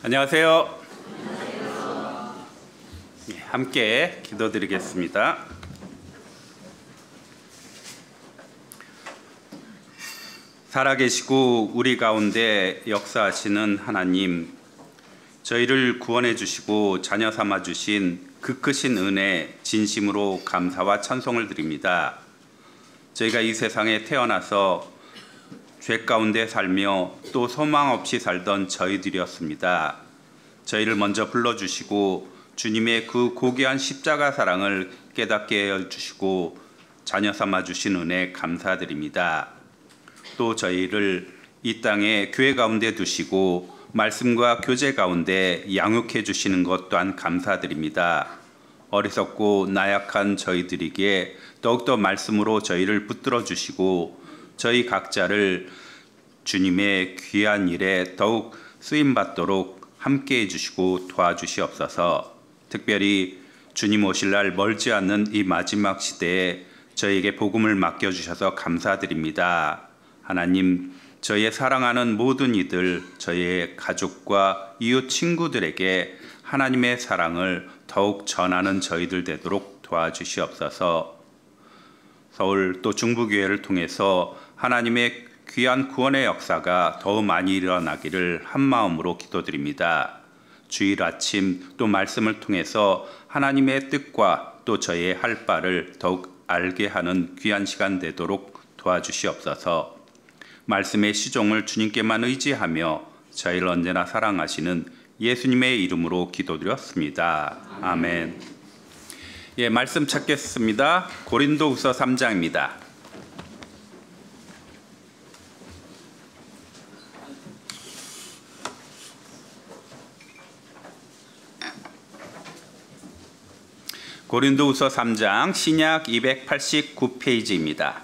안녕하세요. 함께 기도드리겠습니다. 살아계시고 우리 가운데 역사하시는 하나님, 저희를 구원해 주시고 자녀 삼아 주신 그 크신 은혜 진심으로 감사와 찬송을 드립니다. 저희가 이 세상에 태어나서 죄 가운데 살며 또 소망 없이 살던 저희들이었습니다. 저희를 먼저 불러주시고 주님의 그 고귀한 십자가 사랑을 깨닫게 해주시고 자녀 삼아 주신 은혜 감사드립니다. 또 저희를 이 땅에 교회 가운데 두시고 말씀과 교제 가운데 양육해 주시는 것 또한 감사드립니다. 어리석고 나약한 저희들에게 더욱더 말씀으로 저희를 붙들어 주시고 저희 각자를 주님의 귀한 일에 더욱 쓰임받도록 함께해 주시고 도와주시옵소서. 특별히 주님 오실 날 멀지 않는 이 마지막 시대에 저희에게 복음을 맡겨주셔서 감사드립니다. 하나님, 저희의 사랑하는 모든 이들, 저희의 가족과 이웃 친구들에게 하나님의 사랑을 더욱 전하는 저희들 되도록 도와주시옵소서. 서울 또 중부교회를 통해서 하나님의 귀한 구원의 역사가 더 많이 일어나기를 한마음으로 기도드립니다. 주일 아침 또 말씀을 통해서 하나님의 뜻과 또 저희의 할 바를 더욱 알게 하는 귀한 시간 되도록 도와주시옵소서. 말씀의 시종을 주님께만 의지하며 저희를 언제나 사랑하시는 예수님의 이름으로 기도드렸습니다. 아멘. 말씀 찾겠습니다. 고린도후서 3장입니다. 고린도후서 3장 신약 289페이지입니다.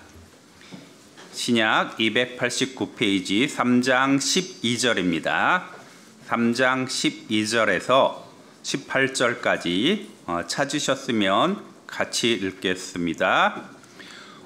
신약 289페이지 3장 12절입니다. 3장 12절에서 18절까지 찾으셨으면 같이 읽겠습니다.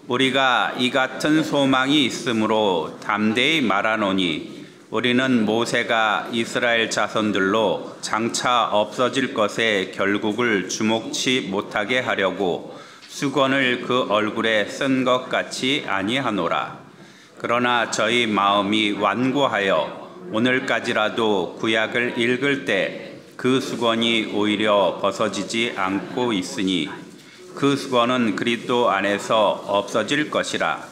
우리가 이 같은 소망이 있으므로 담대히 말하노니 우리는 모세가 이스라엘 자손들로 장차 없어질 것에 결국을 주목치 못하게 하려고 수건을 그 얼굴에 쓴 것 같이 아니하노라. 그러나 저희 마음이 완고하여 오늘까지라도 구약을 읽을 때 그 수건이 오히려 벗어지지 않고 있으니 그 수건은 그리스도 안에서 없어질 것이라.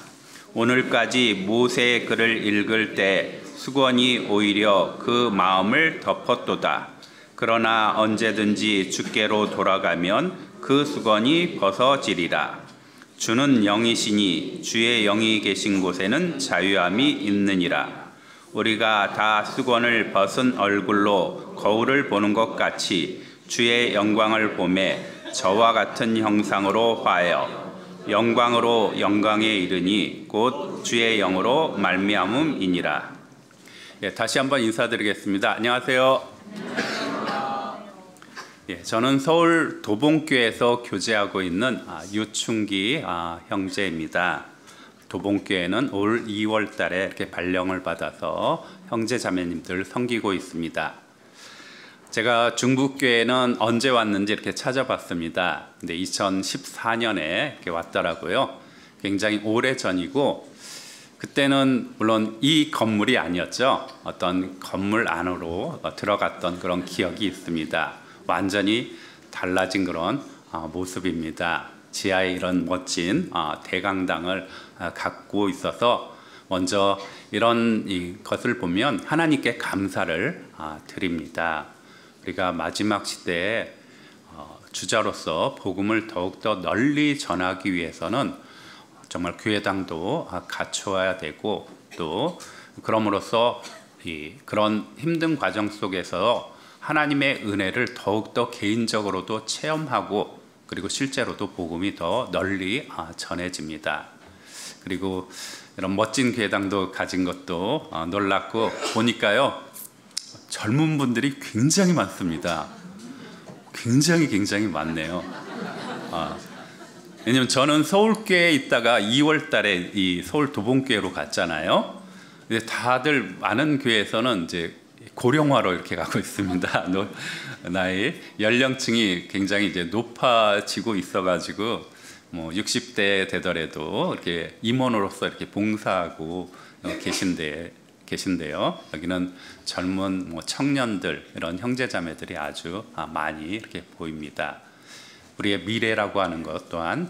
오늘까지 모세의 글을 읽을 때 수건이 오히려 그 마음을 덮었도다. 그러나 언제든지 주께로 돌아가면 그 수건이 벗어지리라. 주는 영이시니 주의 영이 계신 곳에는 자유함이 있느니라. 우리가 다 수건을 벗은 얼굴로 거울을 보는 것 같이 주의 영광을 보매 저와 같은 형상으로 화하여 영광으로 영광에 이르니 곧 주의 영으로 말미암음이니라. 다시 한번 인사드리겠습니다. 안녕하세요. 저는 서울 도봉교에서 교제하고 있는 유충기 형제입니다. 도봉교회는 올 2월 달에 이렇게 발령을 받아서 형제 자매님들 섬기고 있습니다. 제가 중부교회는 언제 왔는지 이렇게 찾아봤습니다. 근데 2014년에 이렇게 왔더라고요. 굉장히 오래 전이고 그때는 물론 이 건물이 아니었죠. 어떤 건물 안으로 들어갔던 그런 기억이 있습니다. 완전히 달라진 그런 모습입니다. 지하에 이런 멋진 대강당을 갖고 있어서 먼저 이런 것을 보면 하나님께 감사를 드립니다. 우리가 마지막 시대에 주자로서 복음을 더욱더 널리 전하기 위해서는 정말 교회당도 갖추어야 되고 또 그럼으로써 그런 힘든 과정 속에서 하나님의 은혜를 더욱더 개인적으로도 체험하고 그리고 실제로도 복음이 더 널리 전해집니다. 그리고 이런 멋진 교회당도 가진 것도 놀랍고 보니까요 젊은 분들이 굉장히 많습니다. 굉장히 많네요. 왜냐면 저는 서울교회에 있다가 2월 달에 이 서울 도봉교회로 갔잖아요. 근데 다들 많은 교회에서는 이제 고령화로 이렇게 가고 있습니다. 나이 연령층이 굉장히 이제 높아지고 있어가지고 뭐 60대 되더라도 이렇게 임원으로서 이렇게 봉사하고 계신데요. 여기는 젊은 뭐 청년들 이런 형제자매들이 아주 많이 이렇게 보입니다. 우리의 미래라고 하는 것 또한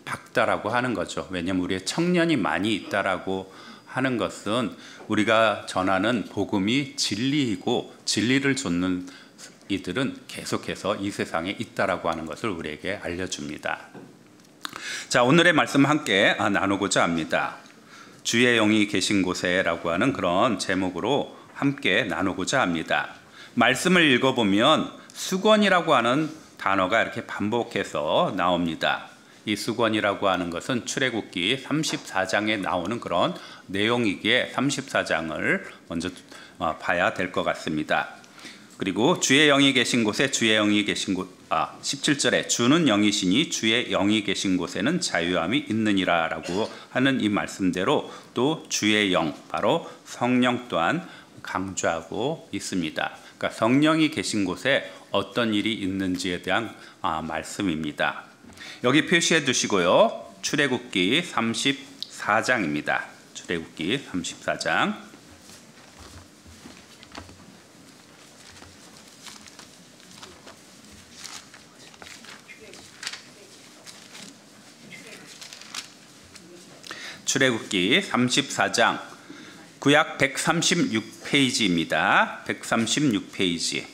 밝다라고 하는 거죠. 왜냐하면 우리의 청년이 많이 있다라고 하는 것은 우리가 전하는 복음이 진리이고 진리를 좇는 이들은 계속해서 이 세상에 있다라고 하는 것을 우리에게 알려줍니다. 자, 오늘의 말씀 함께 나누고자 합니다. 주의 영이 계신 곳에라고 하는 그런 제목으로 함께 나누고자 합니다. 말씀을 읽어보면 수건이라고 하는 단어가 이렇게 반복해서 나옵니다. 이 수건이라고 하는 것은 출애굽기 34장에 나오는 그런 내용이기에 34장을 먼저 봐야 될 것 같습니다. 그리고 주의 영이 계신 곳에 주의 영이 계신 곳 17절에 주는 영이시니 주의 영이 계신 곳에는 자유함이 있느니라 라고 하는 이 말씀대로 또 주의 영 바로 성령 또한 강조하고 있습니다. 그러니까 성령이 계신 곳에 어떤 일이 있는지에 대한 말씀입니다. 여기 표시해 두시고요. 출애굽기 34장입니다. 출애굽기 34장 출애굽기 34장 구약 136페이지입니다. 136페이지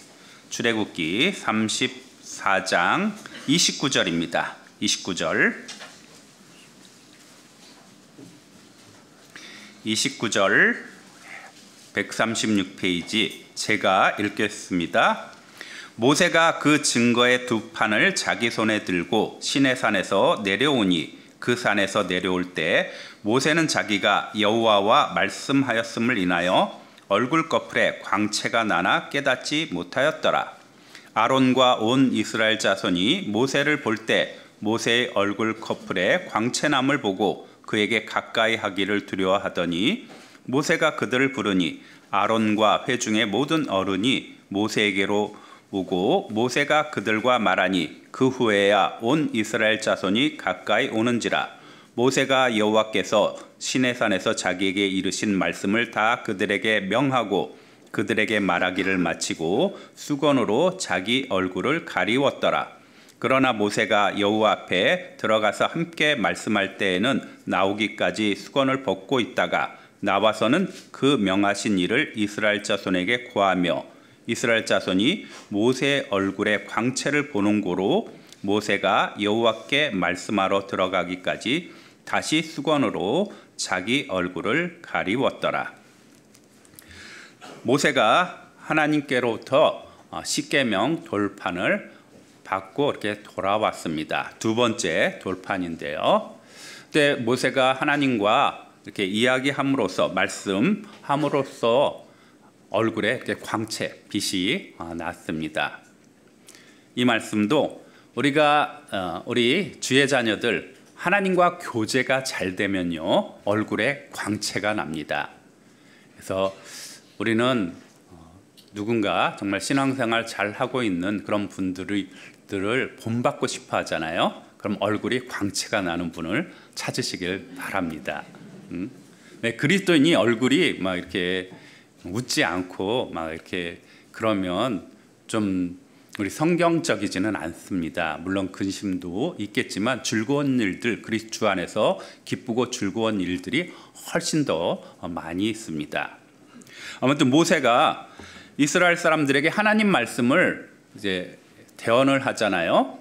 출애굽기 34장 29절입니다. 29절 136페이지 제가 읽겠습니다. 모세가 그 증거의 두 판을 자기 손에 들고 시내산에서 내려오니 그 산에서 내려올 때 모세는 자기가 여호와와 말씀하였음을 인하여 얼굴 꺼풀에 광채가 나나 깨닫지 못하였더라. 아론과 온 이스라엘 자손이 모세를 볼 때 모세의 얼굴 커플에 광채남을 보고 그에게 가까이 하기를 두려워하더니 모세가 그들을 부르니 아론과 회중의 모든 어른이 모세에게로 오고 모세가 그들과 말하니 그 후에야 온 이스라엘 자손이 가까이 오는지라. 모세가 여호와께서 시내산에서 자기에게 이르신 말씀을 다 그들에게 명하고 그들에게 말하기를 마치고 수건으로 자기 얼굴을 가리웠더라. 그러나 모세가 여호와 앞에 들어가서 함께 말씀할 때에는 나오기까지 수건을 벗고 있다가 나와서는 그 명하신 일을 이스라엘 자손에게 고하며 이스라엘 자손이 모세의 얼굴에 광채를 보는 고로 모세가 여호와께 말씀하러 들어가기까지 다시 수건으로 자기 얼굴을 가리웠더라. 모세가 하나님께로부터 십계명 돌판을 받고 이렇게 돌아왔습니다. 두 번째 돌판인데요. 그때 모세가 하나님과 이렇게 이야기함으로써 말씀함으로써 얼굴에 이렇게 광채, 빛이 났습니다. 이 말씀도 우리 주의 자녀들 하나님과 교제가 잘 되면요 얼굴에 광채가 납니다. 그래서 우리는 누군가 정말 신앙생활 잘 하고 있는 그런 분들을 본받고 싶어 하잖아요. 그럼 얼굴이 광채가 나는 분을 찾으시길 바랍니다. 네, 그리스도인이 얼굴이 막 이렇게 웃지 않고 막 이렇게 그러면 좀 우리 성경적이지는 않습니다. 물론 근심도 있겠지만 즐거운 일들, 그리스도 안에서 기쁘고 즐거운 일들이 훨씬 더 많이 있습니다. 아무튼 모세가 이스라엘 사람들에게 하나님 말씀을 이제 대언을 하잖아요.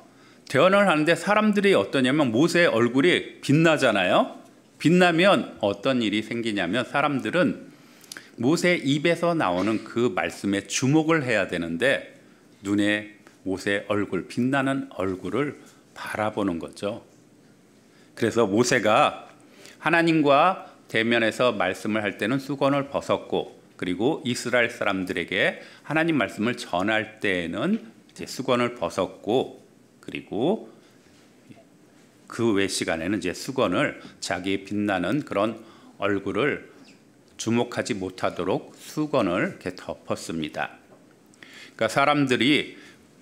대언을 하는데 사람들이 어떠냐면 모세의 얼굴이 빛나잖아요. 빛나면 어떤 일이 생기냐면 사람들은 모세의 입에서 나오는 그 말씀에 주목을 해야 되는데 눈에 모세의 얼굴, 빛나는 얼굴을 바라보는 거죠. 그래서 모세가 하나님과 대면해서 말씀을 할 때는 수건을 벗었고 그리고 이스라엘 사람들에게 하나님 말씀을 전할 때에는 이제 수건을 벗었고 그리고 그 외 시간에는 이제 수건을 자기 빛나는 그런 얼굴을 주목하지 못하도록 수건을 이렇게 덮었습니다. 그러니까 사람들이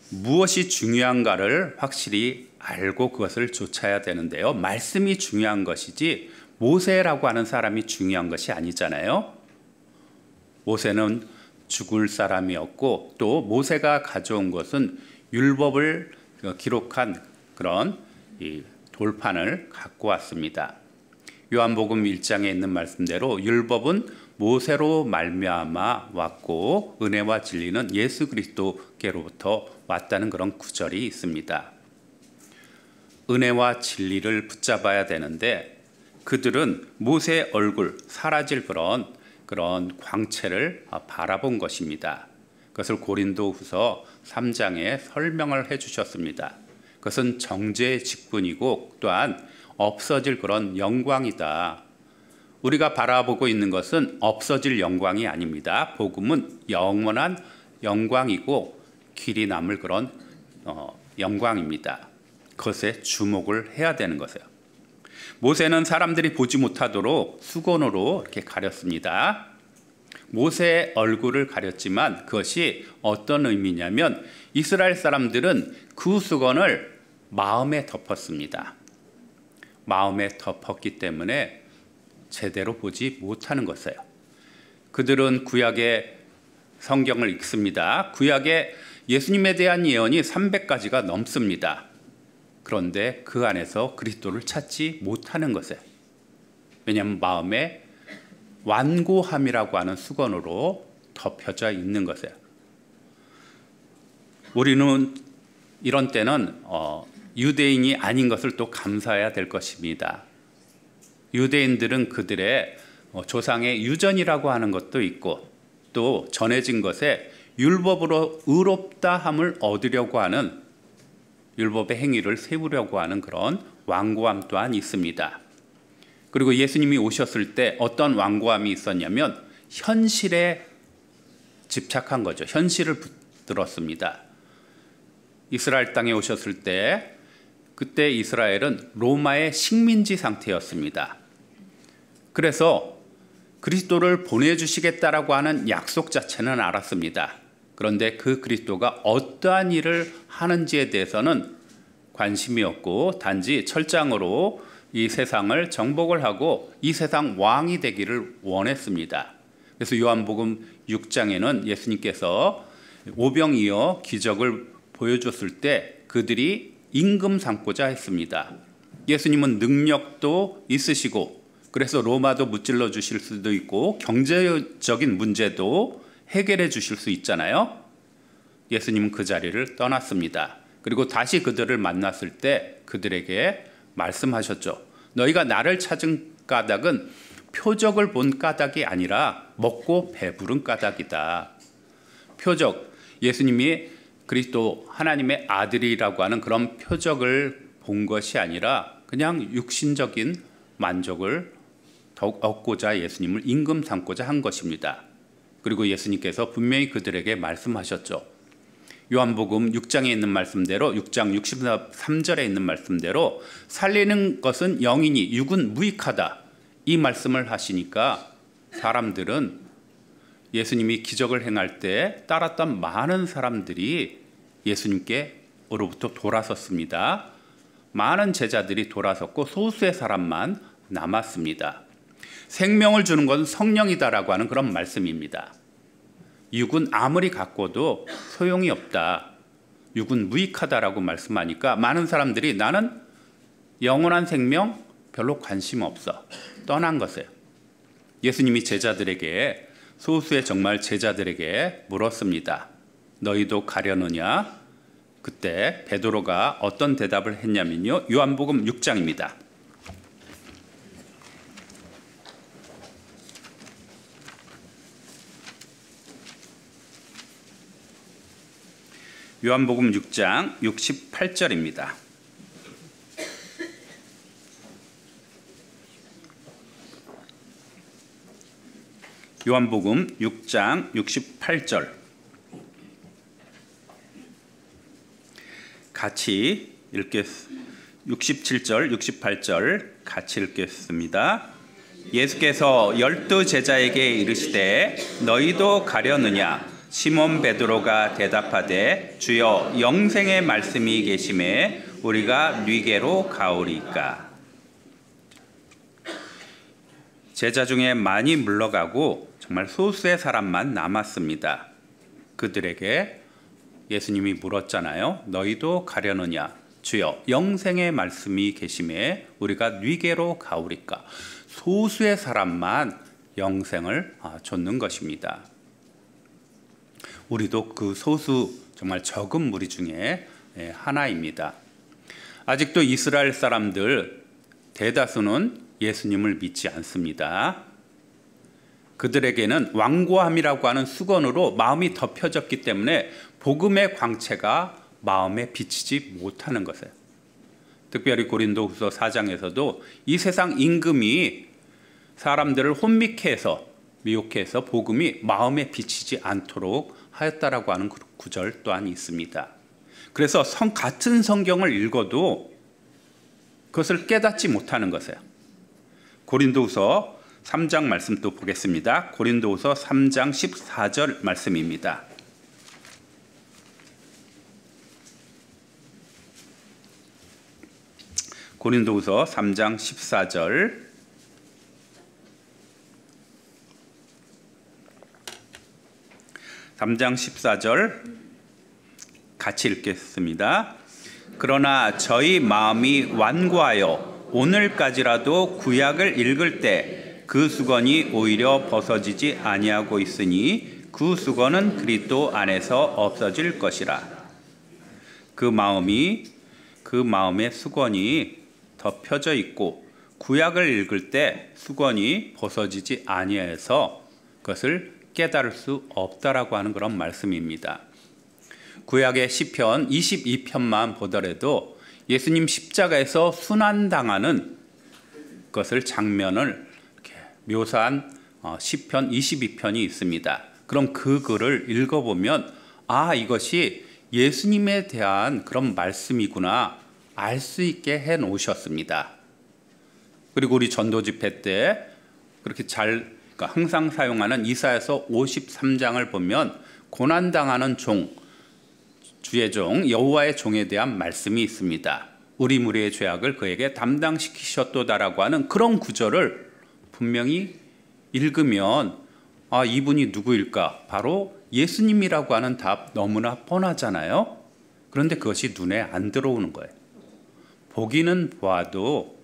무엇이 중요한가를 확실히 알고 그것을 좇아야 되는데요. 말씀이 중요한 것이지 모세라고 하는 사람이 중요한 것이 아니잖아요. 모세는 죽을 사람이었고 또 모세가 가져온 것은 율법을 기록한 그런 이 돌판을 갖고 왔습니다. 요한복음 1장에 있는 말씀대로 율법은 모세로 말미암아 왔고 은혜와 진리는 예수 그리스도께로부터 왔다는 그런 구절이 있습니다. 은혜와 진리를 붙잡아야 되는데 그들은 모세의 얼굴, 사라질 그런 광채를 바라본 것입니다. 그것을 고린도후서 3장에 설명을 해주셨습니다. 그것은 정죄의 직분이고 또한 없어질 그런 영광이다. 우리가 바라보고 있는 것은 없어질 영광이 아닙니다. 복음은 영원한 영광이고 길이 남을 그런 영광입니다. 그것에 주목을 해야 되는 것이에요. 모세는 사람들이 보지 못하도록 수건으로 이렇게 가렸습니다. 모세의 얼굴을 가렸지만 그것이 어떤 의미냐면 이스라엘 사람들은 그 수건을 마음에 덮었습니다. 마음에 덮었기 때문에 제대로 보지 못하는 것이에요. 그들은 구약의 성경을 읽습니다. 구약에 예수님에 대한 예언이 300가지가 넘습니다. 그런데 그 안에서 그리스도를 찾지 못하는 것이에요. 왜냐하면 마음에 완고함이라고 하는 수건으로 덮여져 있는 것이에요. 우리는 이런 때는 유대인이 아닌 것을 또 감사해야 될 것입니다. 유대인들은 그들의 조상의 유전이라고 하는 것도 있고 또 전해진 것에 율법으로 의롭다함을 얻으려고 하는 율법의 행위를 세우려고 하는 그런 완고함 또한 있습니다. 그리고 예수님이 오셨을 때 어떤 완고함이 있었냐면 현실에 집착한 거죠. 현실을 붙들었습니다. 이스라엘 땅에 오셨을 때 그때 이스라엘은 로마의 식민지 상태였습니다. 그래서 그리스도를 보내주시겠다라고 하는 약속 자체는 알았습니다. 그런데 그 그리스도가 어떠한 일을 하는지에 대해서는 관심이 없고 단지 철장으로 이 세상을 정복을 하고 이 세상 왕이 되기를 원했습니다. 그래서 요한복음 6장에는 예수님께서 오병이어 기적을 보여줬을 때 그들이 임금 삼고자 했습니다. 예수님은 능력도 있으시고 그래서 로마도 무찔러 주실 수도 있고 경제적인 문제도 해결해 주실 수 있잖아요. 예수님은 그 자리를 떠났습니다. 그리고 다시 그들을 만났을 때 그들에게 말씀하셨죠. 너희가 나를 찾은 까닭은 표적을 본 까닭이 아니라 먹고 배부른 까닭이다. 표적, 예수님이 그리스도 하나님의 아들이라고 하는 그런 표적을 본 것이 아니라 그냥 육신적인 만족을 더욱 얻고자 예수님을 임금 삼고자 한 것입니다. 그리고 예수님께서 분명히 그들에게 말씀하셨죠. 요한복음 6장에 있는 말씀대로 6장 63절에 있는 말씀대로 살리는 것은 영이니 육은 무익하다. 이 말씀을 하시니까 사람들은 예수님이 기적을 행할 때 따랐던 많은 사람들이 예수님께로부터 돌아섰습니다. 많은 제자들이 돌아섰고 소수의 사람만 남았습니다. 생명을 주는 것은 성령이다라고 하는 그런 말씀입니다. 육은 아무리 갖고도 소용이 없다. 육은 무익하다라고 말씀하니까 많은 사람들이 나는 영원한 생명 별로 관심 없어. 떠난 것이에요. 예수님이 제자들에게 소수의 정말 제자들에게 물었습니다. 너희도 가려느냐? 그때 베드로가 어떤 대답을 했냐면요. 요한복음 6장입니다. 요한복음 6장 68절입니다. 요한복음 6장 68절 같이 읽겠습니다. 67절, 68절 같이 읽겠습니다. 예수께서 12 제자에게 이르시되 너희도 가려느냐? 시몬 베드로가 대답하되 주여 영생의 말씀이 계심에 우리가 뉘게로 가오리이까. 제자 중에 많이 물러가고 정말 소수의 사람만 남았습니다. 그들에게 예수님이 물었잖아요. 너희도 가려느냐? 주여 영생의 말씀이 계심에 우리가 뉘게로 가오리까. 소수의 사람만 영생을 좇는 것입니다. 우리도 그 소수 정말 적은 무리 중에 하나입니다. 아직도 이스라엘 사람들 대다수는 예수님을 믿지 않습니다. 그들에게는 완고함이라고 하는 수건으로 마음이 덮여졌기 때문에 복음의 광채가 마음에 비치지 못하는 것이에요. 특별히 고린도후서 4장에서도 이 세상 임금이 사람들을 혼미케 해서 미혹해 해서 복음이 마음에 비치지 않도록 하였다라고 하는 구절 또한 있습니다. 그래서 같은 성경을 읽어도 그것을 깨닫지 못하는 것이에요. 고린도후서 3장 말씀 또 보겠습니다. 고린도후서 3장 14절 말씀입니다. 고린도후서 3장 14절 같이 읽겠습니다. 그러나 저희 마음이 완고하여 오늘까지라도 구약을 읽을 때 그 수건이 오히려 벗어지지 아니하고 있으니 그 수건은 그리스도 안에서 없어질 것이라. 그 마음의 수건이 덮여져 있고 구약을 읽을 때 수건이 벗어지지 아니해서 그것을 깨달을 수 없다라고 하는 그런 말씀입니다. 구약의 시편 22편만 보더라도 예수님 십자가에서 순환당하는 것을 장면을 이렇게 묘사한 시편 22편이 있습니다. 그럼 그 글을 읽어보면 이것이 예수님에 대한 그런 말씀이구나 알 수 있게 해 놓으셨습니다. 그리고 우리 전도 집회 때 그렇게 그러니까 항상 사용하는 이사야서 53장을 보면 고난당하는 주의 종 여호와의 종에 대한 말씀이 있습니다. 우리 무리의 죄악을 그에게 담당시키셨도다라고 하는 그런 구절을 분명히 읽으면 이분이 누구일까? 바로 예수님이라고 하는 답 너무나 뻔하잖아요. 그런데 그것이 눈에 안 들어오는 거예요. 보기는 보아도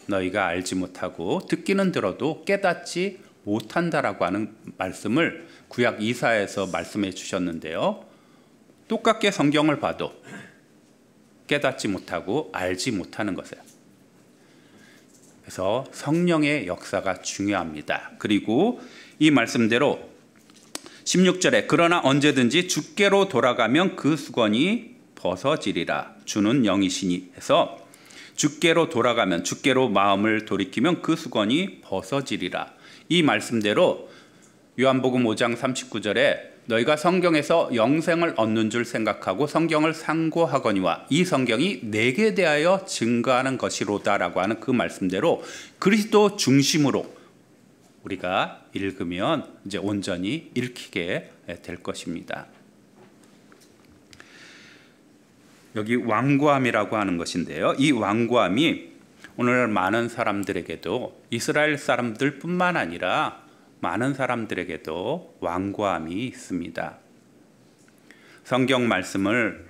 너희가 알지 못하고 듣기는 들어도 깨닫지 못한다라고 하는 말씀을 구약 이사야에서 말씀해 주셨는데요. 똑같게 성경을 봐도 깨닫지 못하고 알지 못하는 것이에요. 그래서 성령의 역사가 중요합니다. 그리고 이 말씀대로 16절에 그러나 언제든지 주께로 돌아가면 그 수건이 벗어지리라. 주는 영이시니 해서 주께로 돌아가면 주께로 마음을 돌이키면 그 수건이 벗어지리라. 이 말씀대로 요한복음 5장 39절에 너희가 성경에서 영생을 얻는 줄 생각하고 성경을 상고하거니와 이 성경이 내게 대하여 증거하는 것이로다라고 하는 그 말씀대로 그리스도 중심으로 우리가 읽으면 이제 온전히 읽히게 될 것입니다. 여기 완고함이라고 하는 것인데요. 이 완고함이 오늘 많은 사람들에게도 이스라엘 사람들뿐만 아니라 많은 사람들에게도 완고함이 있습니다. 성경 말씀을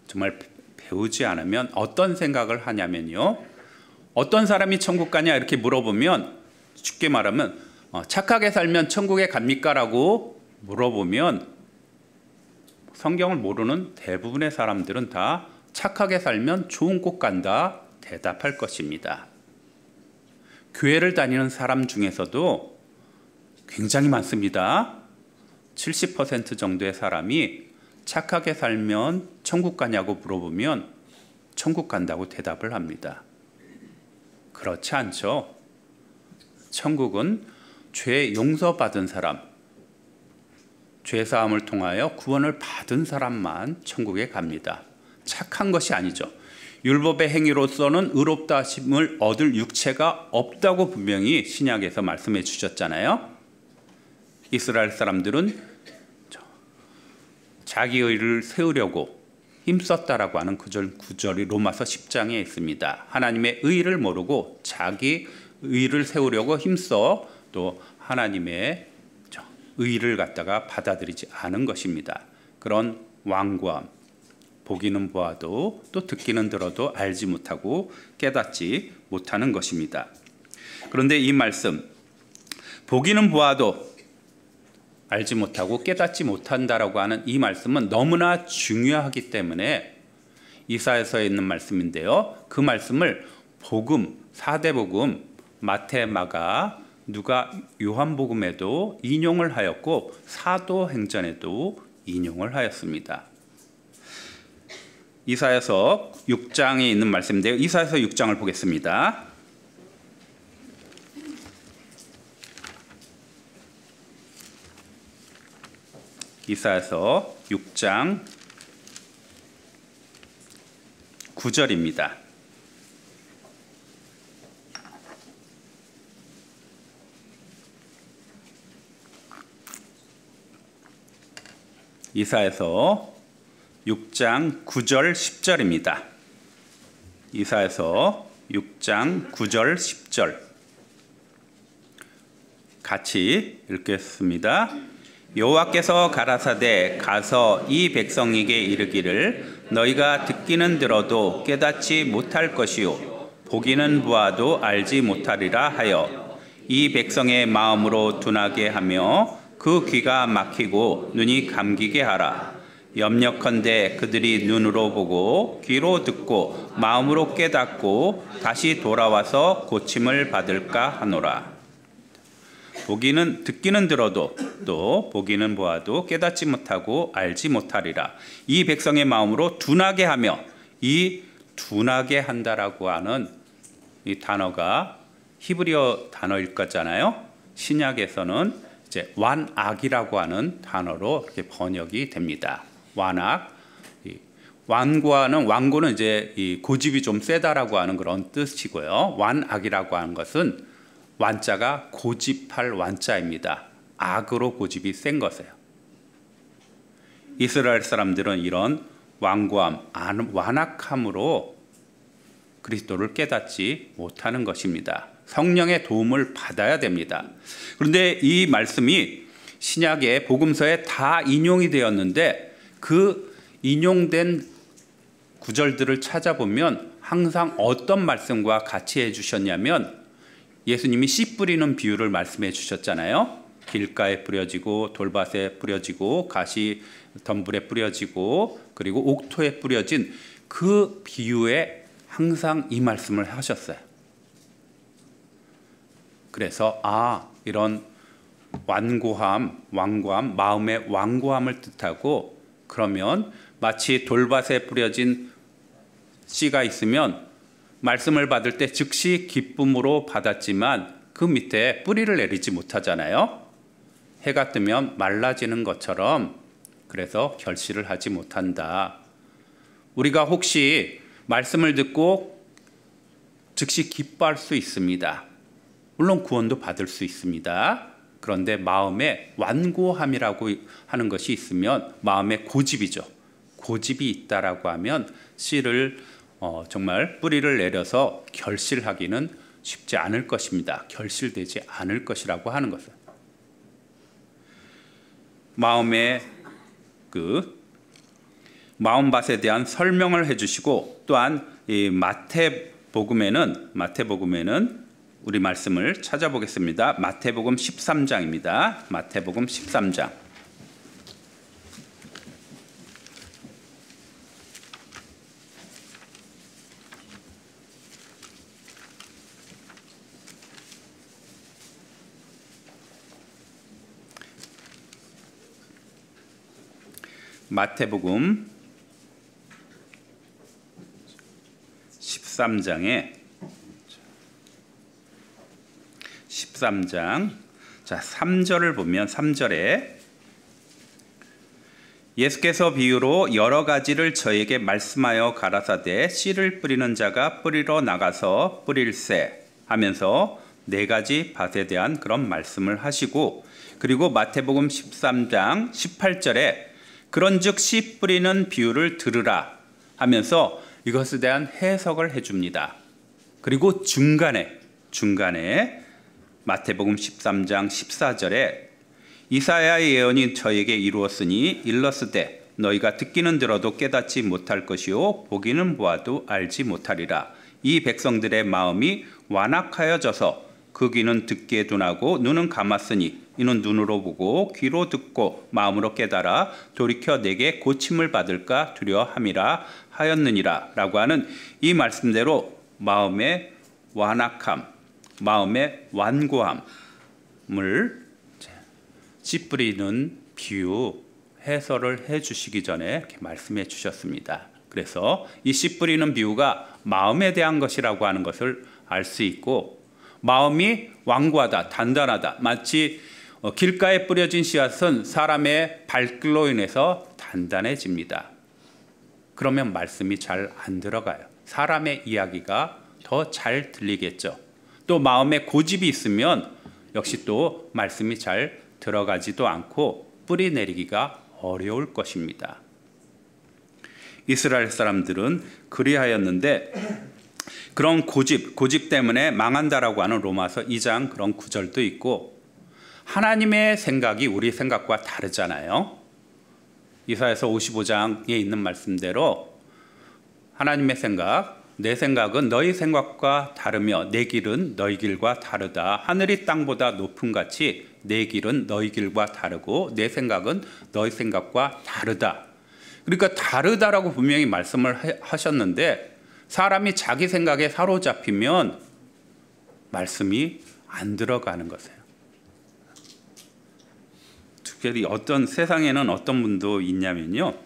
정말 배우지 않으면 어떤 생각을 하냐면요. 어떤 사람이 천국 가냐 이렇게 물어보면 쉽게 말하면 착하게 살면 천국에 갑니까? 라고 물어보면 성경을 모르는 대부분의 사람들은 다 착하게 살면 좋은 곳 간다 대답할 것입니다. 교회를 다니는 사람 중에서도 굉장히 많습니다. 70% 정도의 사람이 착하게 살면 천국 가냐고 물어보면 천국 간다고 대답을 합니다. 그렇지 않죠. 천국은 죄 용서받은 사람, 죄사함을 통하여 구원을 받은 사람만 천국에 갑니다. 착한 것이 아니죠. 율법의 행위로서는 의롭다 하심을 얻을 육체가 없다고 분명히 신약에서 말씀해 주셨잖아요. 이스라엘 사람들은 자기 의를 세우려고 힘썼다라고 하는 구절이 로마서 10장에 있습니다. 하나님의 의를 모르고 자기 의를 세우려고 힘써 또 하나님의 의를 갖다가 받아들이지 않은 것입니다. 그런 완고함, 보기는 보아도 또 듣기는 들어도 알지 못하고 깨닫지 못하는 것입니다. 그런데 이 말씀, 보기는 보아도 알지 못하고 깨닫지 못한다라고 하는 이 말씀은 너무나 중요하기 때문에 이사야서에 있는 말씀인데요. 그 말씀을 복음, 4대 복음, 마태, 마가, 누가, 요한복음에도 인용을 하였고 사도행전에도 인용을 하였습니다. 이사야서 6장에 있는 말씀인데요. 이사야서 6장을 보겠습니다. 이사야서 6장 9절입니다. 이사야서 6장 9절 10절입니다. 이사야서 6장 9절 10절 같이 읽겠습니다. 여호와께서 가라사대 가서 이 백성에게 이르기를 너희가 듣기는 들어도 깨닫지 못할 것이요 보기는 보아도 알지 못하리라 하여 이 백성의 마음으로 둔하게 하며 그 귀가 막히고 눈이 감기게 하라. 염려컨대 그들이 눈으로 보고 귀로 듣고 마음으로 깨닫고 다시 돌아와서 고침을 받을까 하노라. 보기는 듣기는 들어도 또 보기는 보아도 깨닫지 못하고 알지 못하리라. 이 백성의 마음으로 둔하게 하며, 이 둔하게 한다라고 하는 이 단어가 히브리어 단어일 거잖아요. 신약에서는 이제 완악이라고 하는 단어로 이렇게 번역이 됩니다. 완악, 완고는 이제 이 고집이 좀 세다라고 하는 그런 뜻이고요. 완악이라고 하는 것은 완자가 고집할 완자입니다. 악으로 고집이 센 것이에요. 이스라엘 사람들은 이런 완고함, 완악함으로 그리스도를 깨닫지 못하는 것입니다. 성령의 도움을 받아야 됩니다. 그런데 이 말씀이 신약의 복음서에 다 인용이 되었는데 그 인용된 구절들을 찾아보면 항상 어떤 말씀과 같이 해주셨냐면 예수님이 씨 뿌리는 비유를 말씀해 주셨잖아요. 길가에 뿌려지고 돌밭에 뿌려지고 가시 덤불에 뿌려지고 그리고 옥토에 뿌려진 그 비유에 항상 이 말씀을 하셨어요. 그래서 이런 완고함, 마음의 완고함을 뜻하고, 그러면 마치 돌밭에 뿌려진 씨가 있으면 말씀을 받을 때 즉시 기쁨으로 받았지만 그 밑에 뿌리를 내리지 못하잖아요. 해가 뜨면 말라지는 것처럼 그래서 결실을 하지 못한다. 우리가 혹시 말씀을 듣고 즉시 기뻐할 수 있습니다. 물론 구원도 받을 수 있습니다. 그런데 마음에 완고함이라고 하는 것이 있으면 마음에 고집이죠. 고집이 있다라고 하면 씨를 정말 뿌리를 내려서 결실하기는 쉽지 않을 것입니다. 결실되지 않을 것이라고 하는 것은 마음의 마음밭에 대한 설명을 해주시고, 또한 이 마태복음에는 우리 말씀을 찾아보겠습니다. 마태복음 13장입니다. 마태복음 13장. 마태복음 13장에 13장 3절을 보면 3절에 예수께서 비유로 여러 가지를 저에게 말씀하여 가라사대 씨를 뿌리는 자가 뿌리러 나가서 뿌릴세 하면서 4가지 밭에 대한 그런 말씀을 하시고, 그리고 마태복음 13장 18절에 그런즉 씨 뿌리는 비유를 들으라 하면서 이것에 대한 해석을 해줍니다. 그리고 중간에 마태복음 13장 14절에 이사야의 예언이 저에게 이루었으니 일렀으되 너희가 듣기는 들어도 깨닫지 못할 것이요 보기는 보아도 알지 못하리라. 이 백성들의 마음이 완악하여져서 그 귀는 듣기에 둔하고 눈은 감았으니 이는 눈으로 보고 귀로 듣고 마음으로 깨달아 돌이켜 내게 고침을 받을까 두려워함이라 하였느니라 라고 하는 이 말씀대로 마음의 완악함, 마음의 완고함을 씨 뿌리는 비유 해설을 해주시기 전에 이렇게 말씀해 주셨습니다. 그래서 이 씨 뿌리는 비유가 마음에 대한 것이라고 하는 것을 알 수 있고, 마음이 완고하다, 단단하다, 마치 길가에 뿌려진 씨앗은 사람의 발길로 인해서 단단해집니다. 그러면 말씀이 잘 안 들어가요. 사람의 이야기가 더 잘 들리겠죠. 또 마음에 고집이 있으면 역시 또 말씀이 잘 들어가지도 않고 뿌리 내리기가 어려울 것입니다. 이스라엘 사람들은 그리하였는데 그런 고집 때문에 망한다라고 하는 로마서 2장 그런 구절도 있고, 하나님의 생각이 우리 생각과 다르잖아요. 이사야서 55장에 있는 말씀대로 하나님의 생각, 내 생각은 너희 생각과 다르며 내 길은 너희 길과 다르다. 하늘이 땅보다 높음 같이 내 길은 너희 길과 다르고 내 생각은 너희 생각과 다르다. 그러니까 다르다라고 분명히 말씀을 하셨는데, 사람이 자기 생각에 사로잡히면 말씀이 안 들어가는 것이에요. 특별히 세상에는 어떤 분도 있냐면요,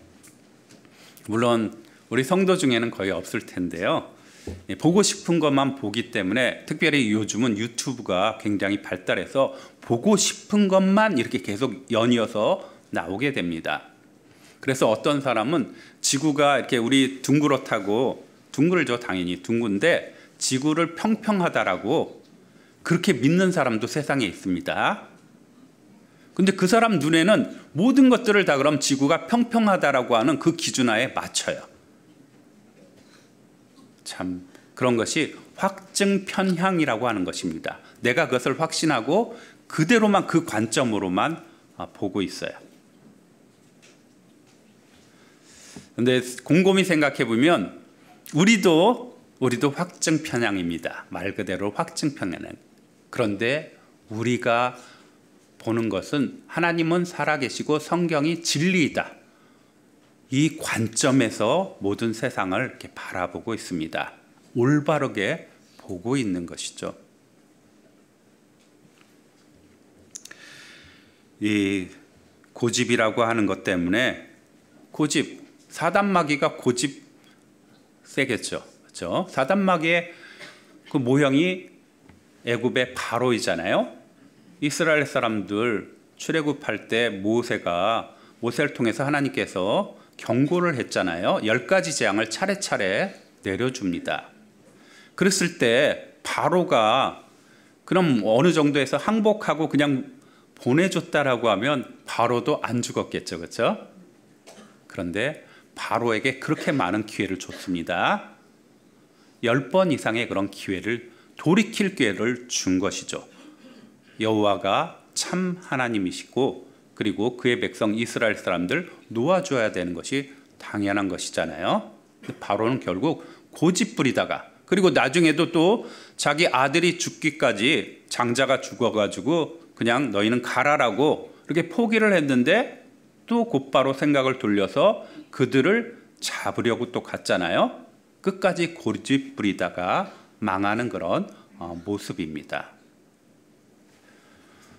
물론 우리 성도 중에는 거의 없을 텐데요, 보고 싶은 것만 보기 때문에, 특별히 요즘은 유튜브가 굉장히 발달해서 보고 싶은 것만 이렇게 계속 연이어서 나오게 됩니다. 그래서 어떤 사람은 지구가 이렇게 우리 둥그렇다고, 둥글죠 당연히 둥근데 지구를 평평하다라고 그렇게 믿는 사람도 세상에 있습니다. 근데 그 사람 눈에는 모든 것들을 다 그럼 지구가 평평하다라고 하는 그 기준하에 맞춰요. 참 그런 것이 확증 편향이라고 하는 것입니다. 내가 그것을 확신하고 그대로만, 그 관점으로만 보고 있어요. 근데 곰곰이 생각해 보면 우리도 확증 편향입니다. 말 그대로 확증 편향. 그런데 우리가 보는 것은 하나님은 살아계시고 성경이 진리이다. 이 관점에서 모든 세상을 이렇게 바라보고 있습니다. 올바르게 보고 있는 것이죠. 이 고집이라고 하는 것 때문에, 사단마귀가 고집 세겠죠. 그렇죠? 사단마귀의 그 모형이 애굽의 바로이잖아요. 이스라엘 사람들 출애굽할 때 모세를 통해서 하나님께서 경고를 했잖아요. 10가지 재앙을 차례차례 내려줍니다. 그랬을 때 바로가 그럼 어느 정도에서 항복하고 그냥 보내줬다라고 하면 바로도 안 죽었겠죠. 그렇죠? 그런데 바로에게 그렇게 많은 기회를 줬습니다. 10번 이상의 그런 기회를, 돌이킬 기회를 준 것이죠. 여호와가 참 하나님이시고 그리고 그의 백성 이스라엘 사람들 놓아줘야 되는 것이 당연한 것이잖아요. 바로는 결국 고집 부리다가, 그리고 나중에도 또 자기 아들이 죽기까지, 장자가 죽어가지고 그냥 너희는 가라라고 이렇게 포기를 했는데 또 곧바로 생각을 돌려서 그들을 잡으려고 또 갔잖아요. 끝까지 고집 부리다가 망하는 그런 모습입니다.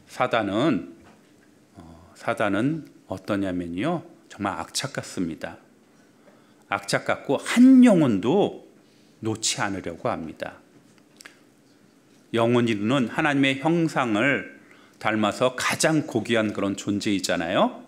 사단은 어떠냐면요, 정말 악착 같습니다. 악착 같고 한 영혼도 놓지 않으려고 합니다. 영혼이는 하나님의 형상을 닮아서 가장 고귀한 그런 존재이잖아요.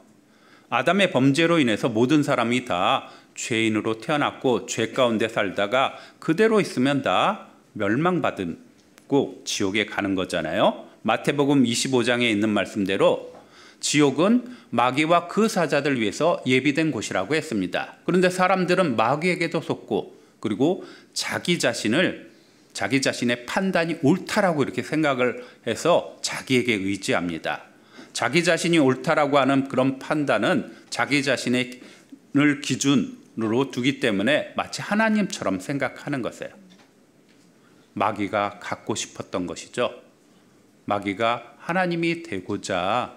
아담의 범죄로 인해서 모든 사람이 다 죄인으로 태어났고 죄 가운데 살다가 그대로 있으면 다 멸망받고 지옥에 가는 거잖아요. 마태복음 25장에 있는 말씀대로 지옥은 마귀와 그 사자들 위해서 예비된 곳이라고 했습니다. 그런데 사람들은 마귀에게도 속고 그리고 자기 자신의 판단이 옳다라고 이렇게 생각을 해서 자기에게 의지합니다. 자기 자신이 옳다라고 하는 그런 판단은 자기 자신을 기준으로 두기 때문에 마치 하나님처럼 생각하는 것이에요. 마귀가 갖고 싶었던 것이죠. 마귀가 하나님이 되고자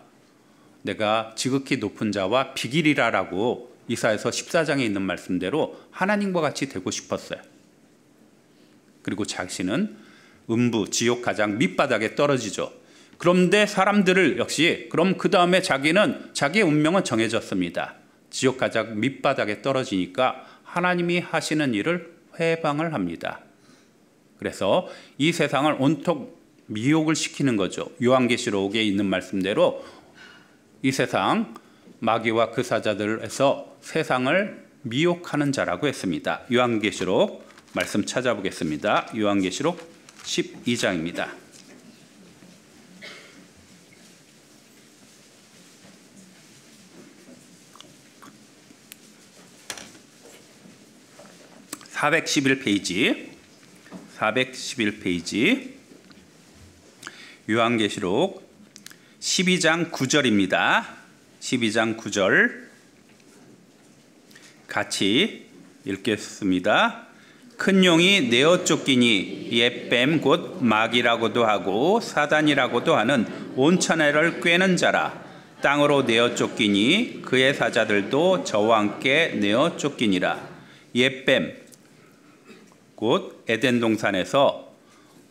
내가 지극히 높은 자와 비길이라라고 이사야서 14장에 있는 말씀대로 하나님과 같이 되고 싶었어요. 그리고 자신은 음부, 지옥 가장 밑바닥에 떨어지죠. 그런데 사람들을 역시 그럼 그 다음에 자기의 운명은 정해졌습니다. 지옥 가장 밑바닥에 떨어지니까 하나님이 하시는 일을 회방을 합니다. 그래서 이 세상을 온통 미혹을 시키는 거죠. 요한계시록에 있는 말씀대로 이 세상 마귀와 그 사자들에서 세상을 미혹하는 자라고 했습니다. 요한계시록 말씀 찾아보겠습니다. 요한계시록 12장입니다. (411페이지) 411페이지 요한계시록 12장 9절입니다. 12장 9절 같이 읽겠습니다. 큰 용이 내어 쫓기니 옛뱀 곧 마귀라고도 하고 사단이라고도 하는 온 천하를 꿰는 자라. 땅으로 내어 쫓기니 그의 사자들도 저와 함께 내어 쫓기니라. 옛뱀 곧 에덴 동산에서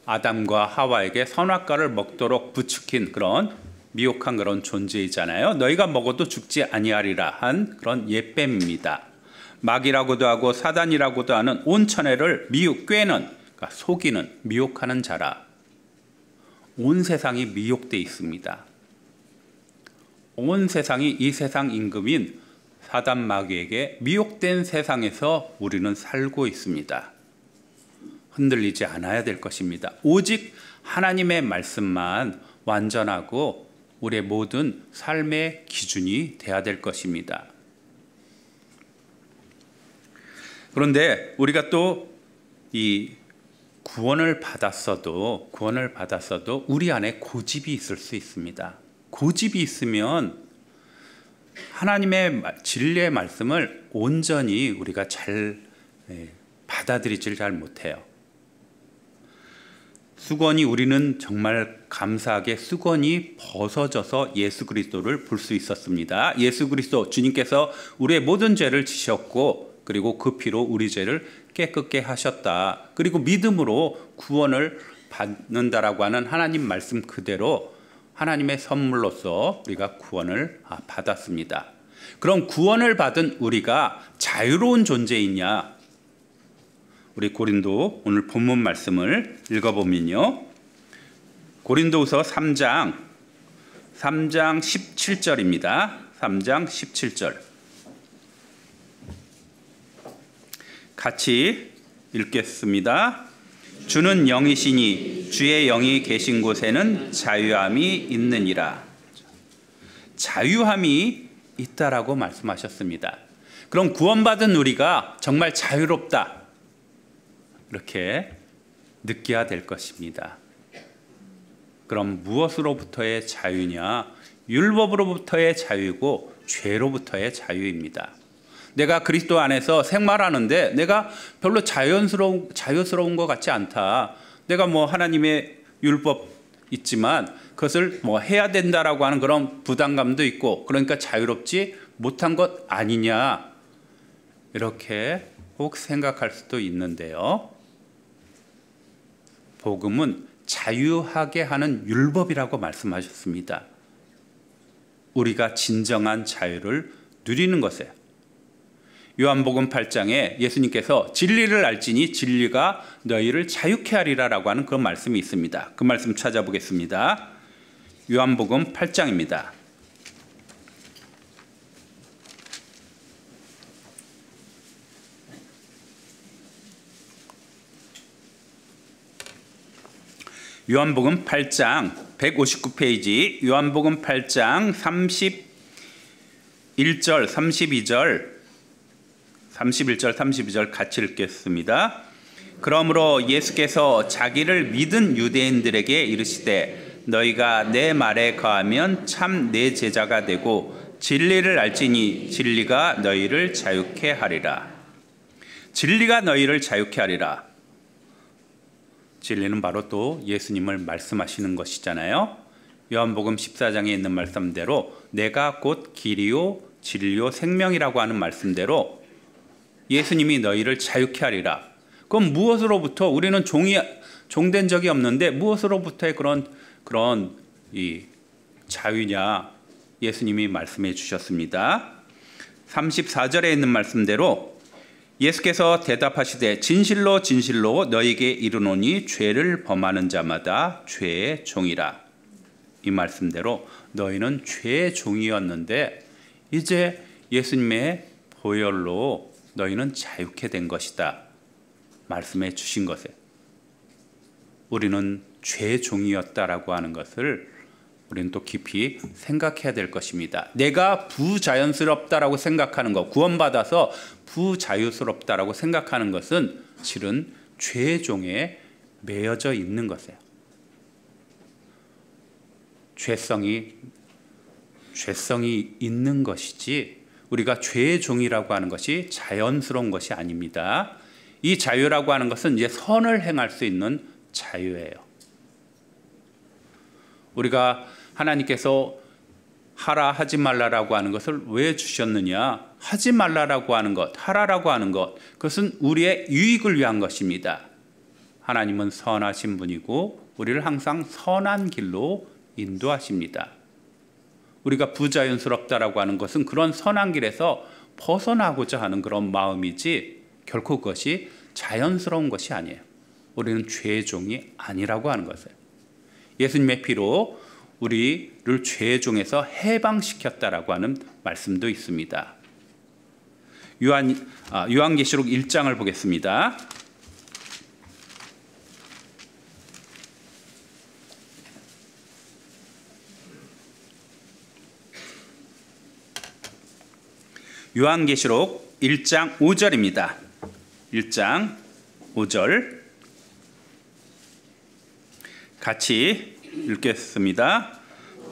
아담과 하와에게 선악과를 먹도록 부추긴 그런 미혹한 그런 존재이잖아요. 너희가 먹어도 죽지 아니하리라 한 그런 옛뱀입니다. 마귀라고도 하고 사단이라고도 하는 온 천하를 꿰는, 그러니까 속이는, 미혹하는 자라. 온 세상이 미혹되어 있습니다. 온 세상이 이 세상 임금인 사단 마귀에게 미혹된 세상에서 우리는 살고 있습니다. 흔들리지 않아야 될 것입니다. 오직 하나님의 말씀만 완전하고 우리의 모든 삶의 기준이 되어야 될 것입니다. 그런데 우리가 또 이 구원을 받았어도 우리 안에 고집이 있을 수 있습니다. 고집이 있으면 하나님의 진리의 말씀을 온전히 우리가 잘 받아들이질 잘 못해요. 수건이 우리는 정말 감사하게 수건이 벗어져서 예수 그리스도를 볼 수 있었습니다. 예수 그리스도 주님께서 우리의 모든 죄를 지셨고 그리고 그 피로 우리 죄를 깨끗게 하셨다. 그리고 믿음으로 구원을 받는다라고 하는 하나님 말씀 그대로 하나님의 선물로서 우리가 구원을 받았습니다. 그럼 구원을 받은 우리가 자유로운 존재이냐? 우리 고린도 오늘 본문 말씀을 읽어보면요. 고린도후서 3장 17절입니다. 3장 17절 같이 읽겠습니다. 주는 영이시니 주의 영이 계신 곳에는 자유함이 있느니라. 자유함이 있다라고 말씀하셨습니다. 그럼 구원받은 우리가 정말 자유롭다 이렇게 느껴야 될 것입니다. 그럼 무엇으로부터의 자유냐? 율법으로부터의 자유이고 죄로부터의 자유입니다. 내가 그리스도 안에서 생활하는데 내가 별로 자유스러운 것 같지 않다. 내가 뭐 하나님의 율법 있지만 그것을 뭐 해야 된다라고 하는 그런 부담감도 있고 그러니까 자유롭지 못한 것 아니냐 이렇게 혹 생각할 수도 있는데요. 복음은 자유하게 하는 율법이라고 말씀하셨습니다. 우리가 진정한 자유를 누리는 것이에요. 요한복음 8장에 예수님께서 진리를 알지니 진리가 너희를 자유케 하리라라고 하는 그런 말씀이 있습니다. 그 말씀 찾아보겠습니다. 요한복음 8장입니다. 요한복음 8장 159페이지 요한복음 8장 31절 32절 같이 읽겠습니다. 그러므로 예수께서 자기를 믿은 유대인들에게 이르시되 너희가 내 말에 거하면 참 내 제자가 되고 진리를 알지니 진리가 너희를 자유케 하리라. 진리가 너희를 자유케 하리라. 진리는 바로 또 예수님을 말씀하시는 것이잖아요. 요한복음 14장에 있는 말씀대로 내가 곧 길이요 진리요 생명이라고 하는 말씀대로 예수님이 너희를 자유케 하리라. 그럼 무엇으로부터? 우리는 종된 적이 없는데 무엇으로부터의 그런 이 자유냐? 예수님이 말씀해 주셨습니다. 34절에 있는 말씀대로 예수께서 대답하시되 진실로 진실로 너희에게 이르노니 죄를 범하는 자마다 죄의 종이라. 이 말씀대로 너희는 죄의 종이었는데 이제 예수님의 보혈로 너희는 자유케 된 것이다. 말씀해 주신 것에 우리는 죄의 종이었다라고 하는 것을 우리는 또 깊이 생각해야 될 것입니다. 내가 부자연스럽다라고 생각하는 것, 구원받아서 부자유스럽다라고 생각하는 것은 실은 죄의 종에 매여져 있는 것이에요. 죄성이 있는 것이지 우리가 죄의 종이라고 하는 것이 자연스러운 것이 아닙니다. 이 자유라고 하는 것은 이제 선을 행할 수 있는 자유예요. 우리가 하나님께서 하라 하지 말라라고 하는 것을 왜 주셨느냐? 하지 말라라고 하는 것, 하라라고 하는 것, 그것은 우리의 유익을 위한 것입니다. 하나님은 선하신 분이고 우리를 항상 선한 길로 인도하십니다. 우리가 부자연스럽다라고 하는 것은 그런 선한 길에서 벗어나고자 하는 그런 마음이지 결코 그것이 자연스러운 것이 아니에요. 우리는 죄의 종이 아니라고 하는 것이에요. 예수님의 피로 우리를 죄의 종에서 해방시켰다라고 하는 말씀도 있습니다. 요한계시록 1장을 보겠습니다. 요한계시록 1장 5절입니다. 1장 5절 같이 읽겠습니다.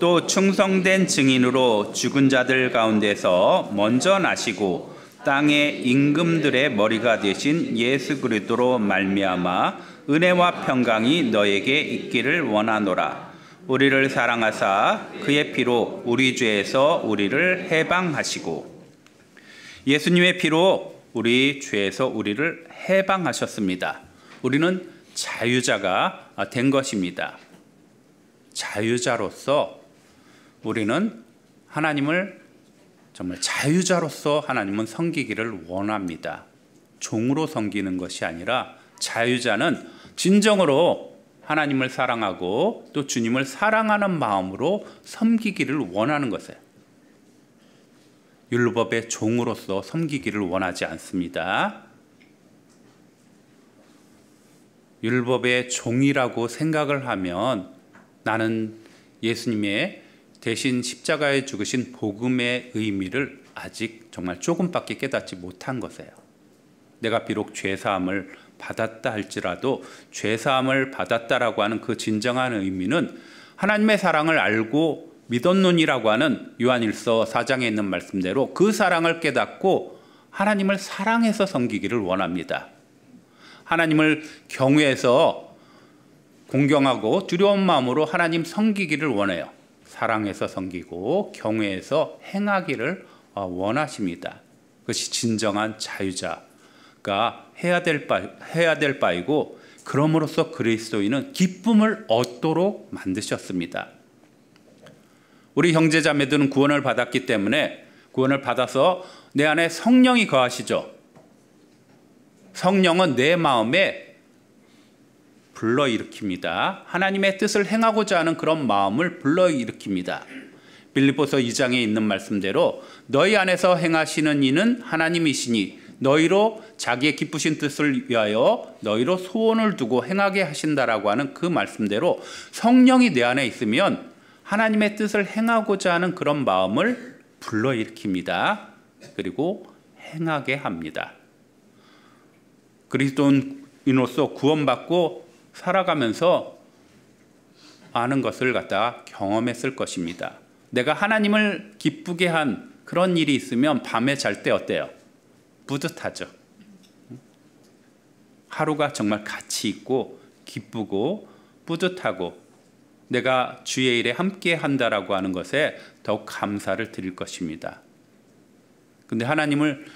또 충성된 증인으로 죽은 자들 가운데서 먼저 나시고 땅의 임금들의 머리가 되신 예수 그리스도로 말미암아 은혜와 평강이 너에게 있기를 원하노라. 우리를 사랑하사 그의 피로 우리 죄에서 우리를 해방하시고, 예수님의 피로 우리 죄에서 우리를 해방하셨습니다. 우리는 자유자가 된 것입니다. 자유자로서 우리는 하나님을 정말 자유자로서 하나님은 섬기기를 원합니다. 종으로 섬기는 것이 아니라 자유자는 진정으로 하나님을 사랑하고 또 주님을 사랑하는 마음으로 섬기기를 원하는 것이에요. 율법의 종으로서 섬기기를 원하지 않습니다. 율법의 종이라고 생각을 하면 나는 예수님의 대신 십자가에 죽으신 복음의 의미를 아직 정말 조금밖에 깨닫지 못한 것이에요. 내가 비록 죄사함을 받았다 할지라도 죄사함을 받았다라고 하는 그 진정한 의미는 하나님의 사랑을 알고 믿었느니라고 하는 요한일서 4장에 있는 말씀대로 그 사랑을 깨닫고 하나님을 사랑해서 섬기기를 원합니다. 하나님을 경외해서 공경하고 두려운 마음으로 하나님 섬기기를 원해요. 사랑해서 섬기고 경외해서 행하기를 원하십니다. 그것이 진정한 자유자가 해야 될 바이고, 그럼으로써 그리스도인은 기쁨을 얻도록 만드셨습니다. 우리 형제자매들은 구원을 받았기 때문에 구원을 받아서 내 안에 성령이 거하시죠. 성령은 내 마음에 불러일으킵니다. 하나님의 뜻을 행하고자 하는 그런 마음을 불러일으킵니다. 빌립보서 2장에 있는 말씀대로 너희 안에서 행하시는 이는 하나님이시니 너희로 자기의 기쁘신 뜻을 위하여 너희로 소원을 두고 행하게 하신다라고 하는 그 말씀대로 성령이 내 안에 있으면 하나님의 뜻을 행하고자 하는 그런 마음을 불러일으킵니다. 그리고 행하게 합니다. 그리스도인으로서 구원받고 살아가면서 아는 것을 갖다가 경험했을 것입니다. 내가 하나님을 기쁘게 한 그런 일이 있으면 밤에 잘 때 어때요? 뿌듯하죠. 하루가 정말 가치 있고 기쁘고 뿌듯하고 내가 주의 일에 함께 한다라고 하는 것에 더욱 감사를 드릴 것입니다. 근데 하나님을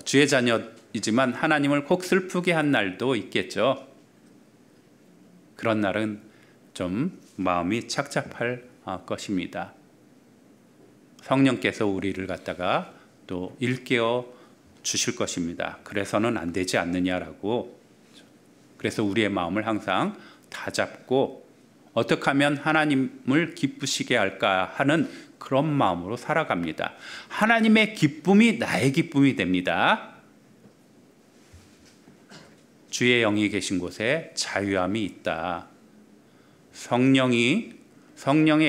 주의 자녀이지만 하나님을 꼭 슬프게 한 날도 있겠죠. 그런 날은 좀 마음이 착잡할 것입니다. 성령께서 우리를 갖다가 또 일깨워 주실 것입니다. 그래서는 안 되지 않느냐라고. 그래서 우리의 마음을 항상 다잡고 어떻게 하면 하나님을 기쁘시게 할까 하는 그런 마음으로 살아갑니다. 하나님의 기쁨이 나의 기쁨이 됩니다. 주의 영이 계신 곳에 자유함이 있다. 성령의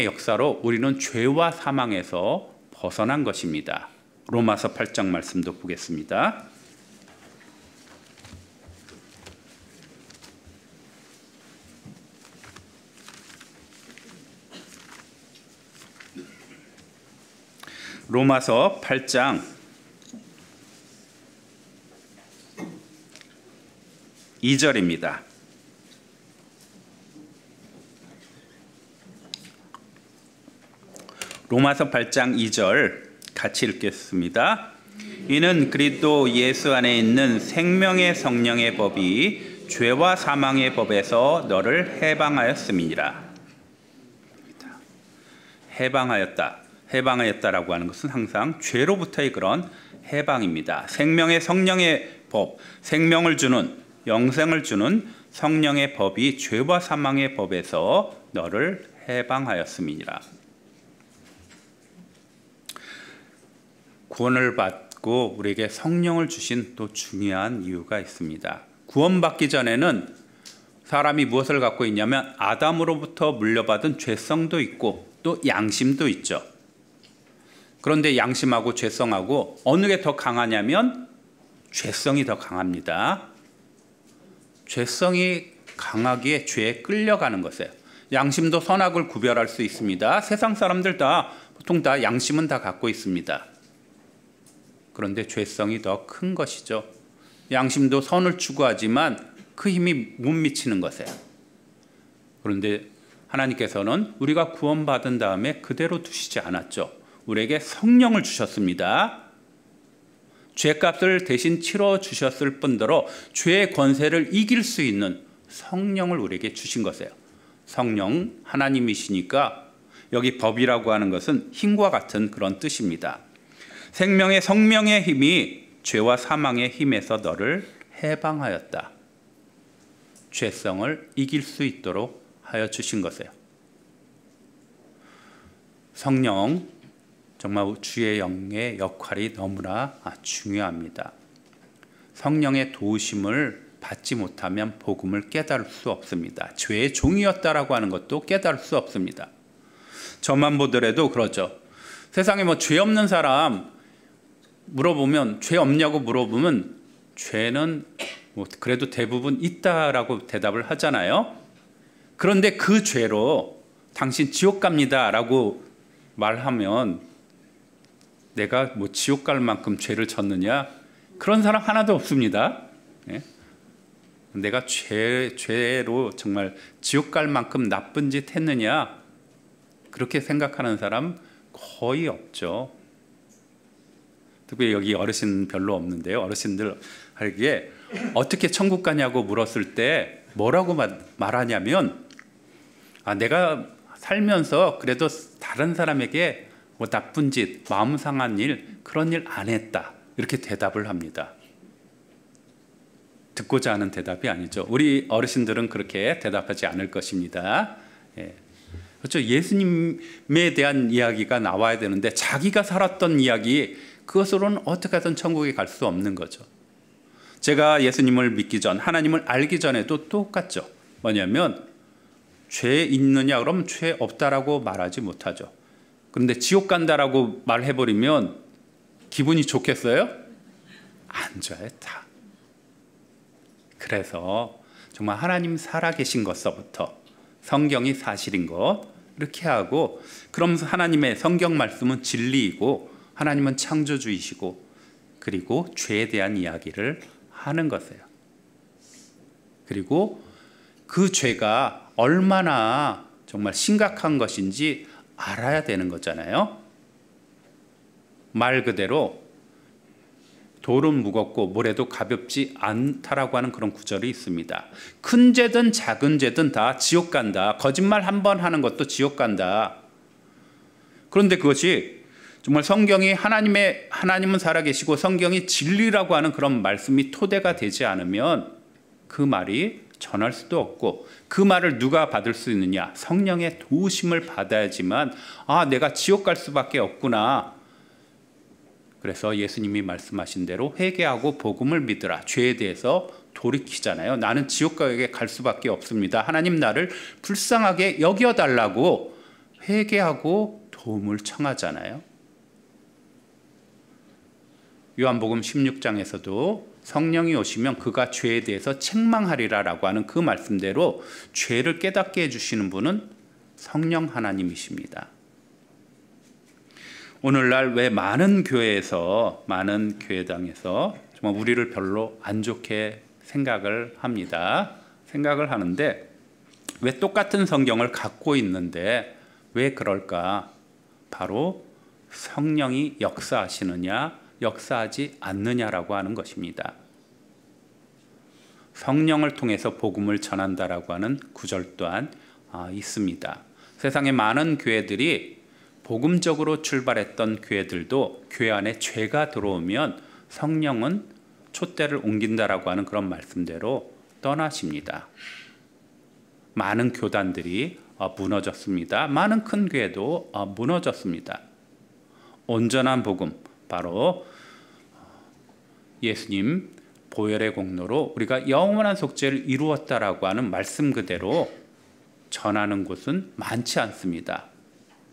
역사로 우리는 죄와 사망에서 벗어난 것입니다. 로마서 8장 말씀도 보겠습니다. 로마서 8장 2절입니다. 로마서 8장 2절 같이 읽겠습니다. 이는 그리스도 예수 안에 있는 생명의 성령의 법이 죄와 사망의 법에서 너를 해방하였음이니라. 해방하였다라고 하는 것은 항상 죄로부터의 그런 해방입니다. 생명의 성령의 법, 생명을 주는, 영생을 주는 성령의 법이 죄와 사망의 법에서 너를 해방하였음이니라. 구원을 받고 우리에게 성령을 주신 또 중요한 이유가 있습니다. 구원받기 전에는 사람이 무엇을 갖고 있냐면 아담으로부터 물려받은 죄성도 있고 또 양심도 있죠. 그런데 양심하고 죄성하고 어느 게 더 강하냐면 죄성이 더 강합니다. 죄성이 강하기에 죄에 끌려가는 것이에요. 양심도 선악을 구별할 수 있습니다. 세상 사람들 보통 다 양심은 다 갖고 있습니다. 그런데 죄성이 더 큰 것이죠. 양심도 선을 추구하지만 그 힘이 못 미치는 것이에요. 그런데 하나님께서는 우리가 구원받은 다음에 그대로 두시지 않았죠. 우리에게 성령을 주셨습니다. 죄값을 대신 치러 주셨을 뿐더러 죄의 권세를 이길 수 있는 성령을 우리에게 주신 것이에요. 성령 하나님이시니까 여기 법이라고 하는 것은 힘과 같은 그런 뜻입니다. 생명의 성령의 힘이 죄와 사망의 힘에서 너를 해방하였다. 죄성을 이길 수 있도록 하여 주신 것이에요. 성령, 정말 주의 영의 역할이 너무나 중요합니다. 성령의 도우심을 받지 못하면 복음을 깨달을 수 없습니다. 죄의 종이었다라고 하는 것도 깨달을 수 없습니다. 저만 보더라도 그러죠. 세상에 죄 없는 사람 물어보면 죄 없냐고 물어보면 죄는 그래도 대부분 있다라고 대답을 하잖아요. 그런데 그 죄로 당신 지옥 갑니다라고 말하면 내가 지옥 갈 만큼 죄를 졌느냐? 그런 사람 하나도 없습니다. 내가 죄로 정말 지옥 갈 만큼 나쁜 짓 했느냐? 그렇게 생각하는 사람 거의 없죠. 특별히 여기 어르신 별로 없는데요. 어르신들 하기에 어떻게 천국 가냐고 물었을 때 뭐라고 말하냐면 내가 살면서 그래도 다른 사람에게 나쁜 짓, 마음 상한 일, 그런 일 안 했다. 이렇게 대답을 합니다. 듣고자 하는 대답이 아니죠. 우리 어르신들은 그렇게 대답하지 않을 것입니다. 그렇죠. 예수님에 대한 이야기가 나와야 되는데 자기가 살았던 이야기, 그것으로는 어떻게 하든 천국에 갈 수 없는 거죠. 제가 예수님을 믿기 전, 하나님을 알기 전에도 똑같죠. 뭐냐면 죄 있느냐 그러면 죄 없다라고 말하지 못하죠. 그런데 지옥 간다라고 말해버리면 기분이 좋겠어요? 안 좋아요. 다. 그래서 정말 하나님 살아계신 것서부터 성경이 사실인 것 이렇게 하고, 그러면서 하나님의 성경 말씀은 진리이고 하나님은 창조주이시고 그리고 죄에 대한 이야기를 하는 것이에요. 그리고 그 죄가 얼마나 정말 심각한 것인지 알아야 되는 거잖아요. 말 그대로 돌은 무겁고 모래도 가볍지 않다라고 하는 그런 구절이 있습니다. 큰 죄든 작은 죄든 다 지옥 간다. 거짓말 한 번 하는 것도 지옥 간다. 그런데 그것이 정말 성경이 하나님은 살아계시고 성경이 진리라고 하는 그런 말씀이 토대가 되지 않으면 그 말이 전할 수도 없고, 그 말을 누가 받을 수 있느냐? 성령의 도우심을 받아야지만 내가 지옥 갈 수밖에 없구나. 그래서 예수님이 말씀하신 대로 회개하고 복음을 믿으라. 죄에 대해서 돌이키잖아요. 나는 지옥 가게 갈 수밖에 없습니다. 하나님 나를 불쌍하게 여겨달라고 회개하고 도움을 청하잖아요. 요한복음 16장에서도 성령이 오시면 그가 죄에 대해서 책망하리라라고 하는 그 말씀대로 죄를 깨닫게 해주시는 분은 성령 하나님이십니다. 오늘날 왜 많은 교회에서, 많은 교회당에서 정말 우리를 별로 안 좋게 생각을 하는데 왜 똑같은 성경을 갖고 있는데 왜 그럴까? 바로 성령이 역사하시느냐 역사하지 않느냐라고 하는 것입니다. 성령을 통해서 복음을 전한다라고 하는 구절 또한 있습니다. 세상의 많은 교회들이 복음적으로 출발했던 교회들도 교회 안에 죄가 들어오면 성령은 촛대를 옮긴다라고 하는 그런 말씀대로 떠나십니다. 많은 교단들이 무너졌습니다. 많은 큰 교회도 무너졌습니다. 온전한 복음, 바로 예수님 보혈의 공로로 우리가 영원한 속죄를 이루었다라고 하는 말씀 그대로 전하는 곳은 많지 않습니다.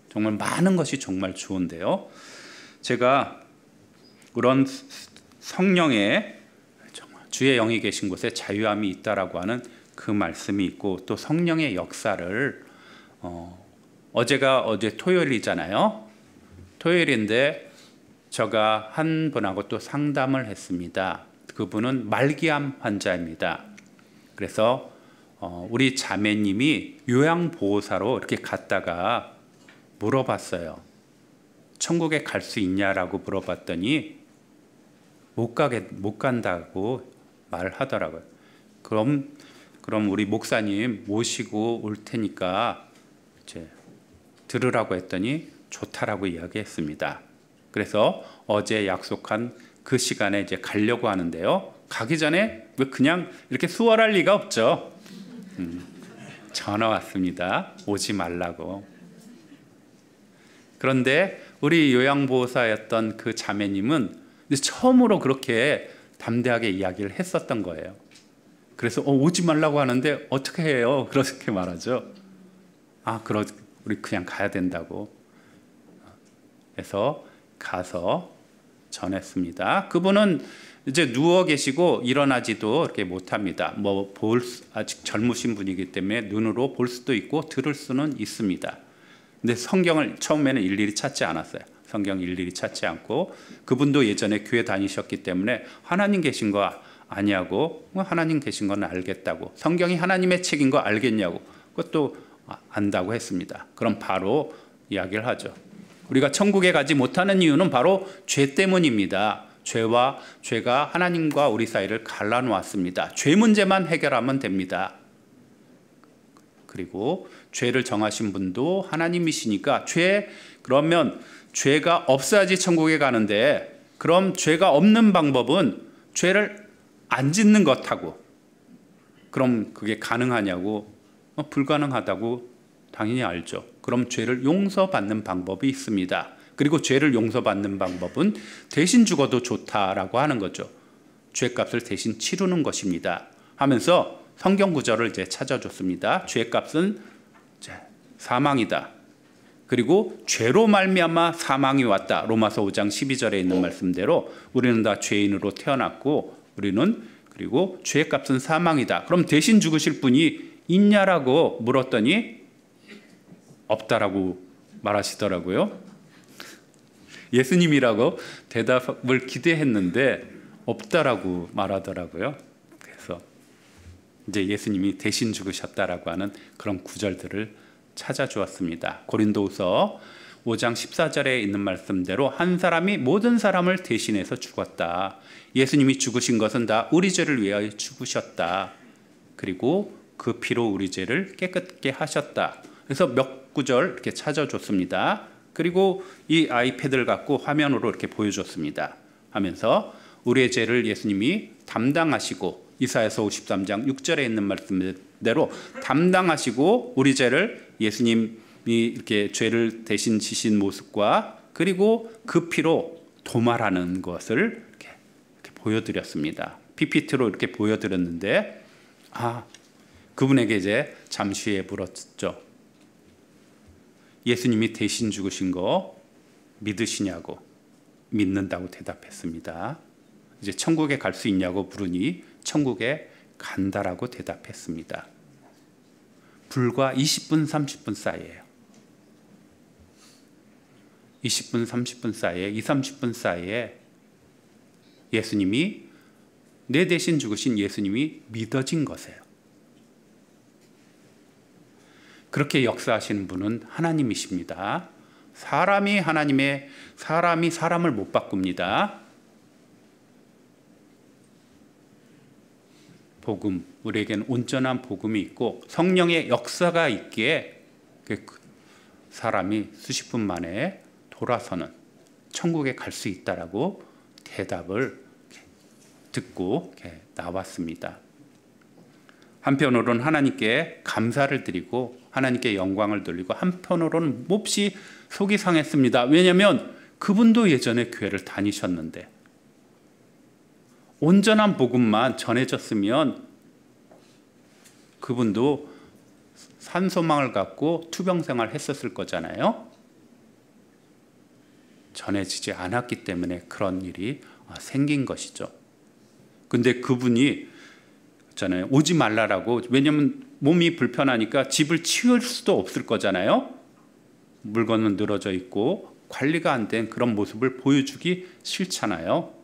정말 많은 것이 정말 좋은데요. 제가 그런 성령의 주의 영이 계신 곳에 자유함이 있다라고 하는 그 말씀이 있고, 또 성령의 역사를 어제가 토요일이잖아요. 토요일인데 제가 한 분하고 또 상담을 했습니다. 그분은 말기암 환자입니다. 그래서 우리 자매님이 요양보호사로 이렇게 갔다가 물어봤어요. 천국에 갈 수 있냐라고 물어봤더니 못 간다고 말하더라고요. 그럼 우리 목사님 모시고 올 테니까 이제 들으라고 했더니 좋다라고 이야기했습니다. 그래서 어제 약속한 그 시간에 이제 가려고 하는데요. 가기 전에 왜 그냥 이렇게 수월할 리가 없죠. 전화 왔습니다. 오지 말라고. 그런데 우리 요양보호사였던 그 자매님은 처음으로 그렇게 담대하게 이야기를 했었던 거예요. 그래서 오지 말라고 하는데 어떻게 해요? 그렇게 말하죠. 우리 그냥 가야 된다고. 그래서 가서 전했습니다. 그분은 이제 누워 계시고 일어나지도 이렇게 못합니다. 아직 젊으신 분이기 때문에 눈으로 볼 수도 있고 들을 수는 있습니다. 근데 성경을 처음에는 일일이 찾지 않았어요. 성경 일일이 찾지 않고, 그분도 예전에 교회 다니셨기 때문에 하나님 계신 거 아니냐고, 하나님 계신 건 알겠다고, 성경이 하나님의 책인 거 알겠냐고, 그것도 안다고 했습니다. 그럼 바로 이야기를 하죠. 우리가 천국에 가지 못하는 이유는 바로 죄 때문입니다. 죄가 하나님과 우리 사이를 갈라놓았습니다. 죄 문제만 해결하면 됩니다. 그리고 죄를 정하신 분도 하나님이시니까 그러면 죄가 없어야지 천국에 가는데, 그럼 죄가 없는 방법은 죄를 안 짓는 것하고, 그럼 그게 가능하냐고, 불가능하다고 당연히 알죠. 그럼 죄를 용서받는 방법이 있습니다. 그리고 죄를 용서받는 방법은 대신 죽어도 좋다라고 하는 거죠. 죄값을 대신 치르는 것입니다 하면서 성경 구절을 이제 찾아줬습니다. 죄값은 사망이다. 그리고 죄로 말미암아 사망이 왔다. 로마서 5장 12절에 있는 말씀대로 우리는 다 죄인으로 태어났고 우리는 그리고 죄값은 사망이다. 그럼 대신 죽으실 분이 있냐라고 물었더니 없다라고 말하시더라고요. 예수님이라고 대답을 기대했는데 없다라고 말하더라고요. 그래서 이제 예수님이 대신 죽으셨다라고 하는 그런 구절들을 찾아주었습니다. 고린도후서 5장 14절에 있는 말씀대로 한 사람이 모든 사람을 대신해서 죽었다. 예수님이 죽으신 것은 다 우리 죄를 위하여 죽으셨다. 그리고 그 피로 우리 죄를 깨끗게 하셨다. 그래서 몇 구절 이렇게 찾아줬습니다. 그리고 이 아이패드를 갖고 화면으로 이렇게 보여줬습니다. 하면서 우리의 죄를 예수님이 담당하시고 이사야서 53장 6절에 있는 말씀대로 담당하시고 우리 죄를 예수님이 이렇게 죄를 대신 지신 모습과 그리고 그 피로 도말하는 것을 이렇게 보여드렸습니다. PPT로 이렇게 보여드렸는데 그분에게 이제 잠시 후에 물었죠. 예수님이 대신 죽으신 거 믿으시냐고. 믿는다고 대답했습니다. 이제 천국에 갈 수 있냐고 물으니 천국에 간다라고 대답했습니다. 불과 20분 30분 사이에요. 20분 30분 사이에 20, 30분 사이에 예수님이 내 대신 죽으신 예수님이 믿어진 것이에요. 그렇게 역사하시는 분은 하나님이십니다. 사람이 사람을 못 바꿉니다. 복음, 우리에게는 온전한 복음이 있고 성령의 역사가 있기에 사람이 수십 분 만에 돌아서는 천국에 갈 수 있다라고 대답을 듣고 나왔습니다. 한편으로는 하나님께 감사를 드리고 하나님께 영광을 돌리고 한편으로는 몹시 속이 상했습니다. 왜냐하면 그분도 예전에 교회를 다니셨는데 온전한 복음만 전해졌으면 그분도 산소망을 갖고 투병생활을 했었을 거잖아요. 전해지지 않았기 때문에 그런 일이 생긴 것이죠. 근데 그분이 있잖아요. 오지 말라라고. 왜냐하면 몸이 불편하니까 집을 치울 수도 없을 거잖아요. 물건은 늘어져 있고 관리가 안 된 그런 모습을 보여주기 싫잖아요.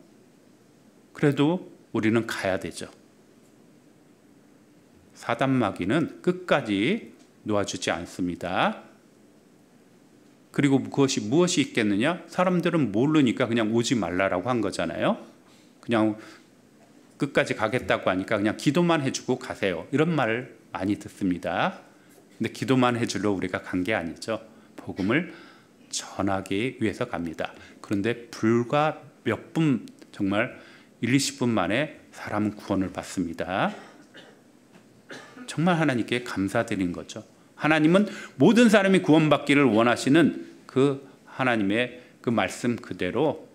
그래도 우리는 가야 되죠. 사단마귀는 끝까지 놓아주지 않습니다. 그리고 그것이 무엇이 있겠느냐? 사람들은 모르니까 그냥 오지 말라라고 한 거잖아요. 그냥 끝까지 가겠다고 하니까 그냥 기도만 해주고 가세요. 이런 말을 많이 듣습니다. 근데 기도만 해주려 우리가 간 게 아니죠. 복음을 전하기 위해서 갑니다. 그런데 불과 몇 분, 정말 1, 20분 만에 사람은 구원을 받습니다. 정말 하나님께 감사드린 거죠. 하나님은 모든 사람이 구원받기를 원하시는 그 하나님의 그 말씀 그대로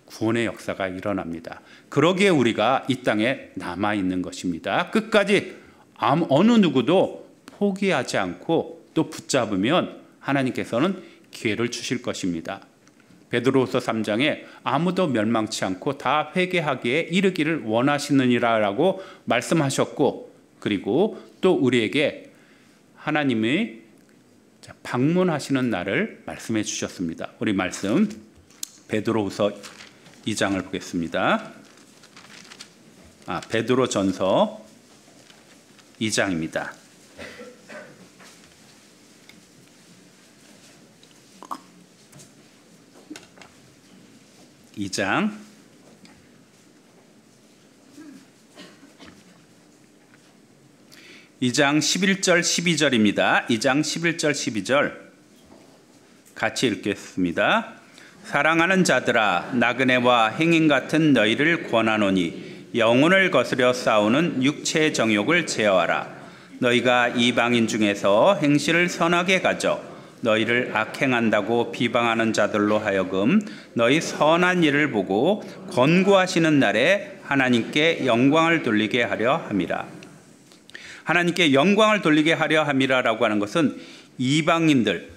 구원의 역사가 일어납니다. 그러기에 우리가 이 땅에 남아있는 것입니다. 끝까지 어느 누구도 포기하지 않고 또 붙잡으면 하나님께서는 기회를 주실 것입니다. 베드로후서 3장에 아무도 멸망치 않고 다 회개하기에 이르기를 원하시느니라라고 말씀하셨고, 그리고 또 우리에게 하나님의 방문하시는 날을 말씀해 주셨습니다. 우리 말씀 베드로후서 2장을 보겠습니다. 베드로전서 2장입니다. 2장 11절 12절입니다. 2장 11절 12절 같이 읽겠습니다. 사랑하는 자들아, 나그네와 행인 같은 너희를 권하노니 영혼을 거스려 싸우는 육체의 정욕을 제어하라. 너희가 이방인 중에서 행실을 선하게 가져 너희를 악행한다고 비방하는 자들로 하여금 너희 선한 일을 보고 권고하시는 날에 하나님께 영광을 돌리게 하려 함이라. 하나님께 영광을 돌리게 하려 함이라라고 하는 것은 이방인들이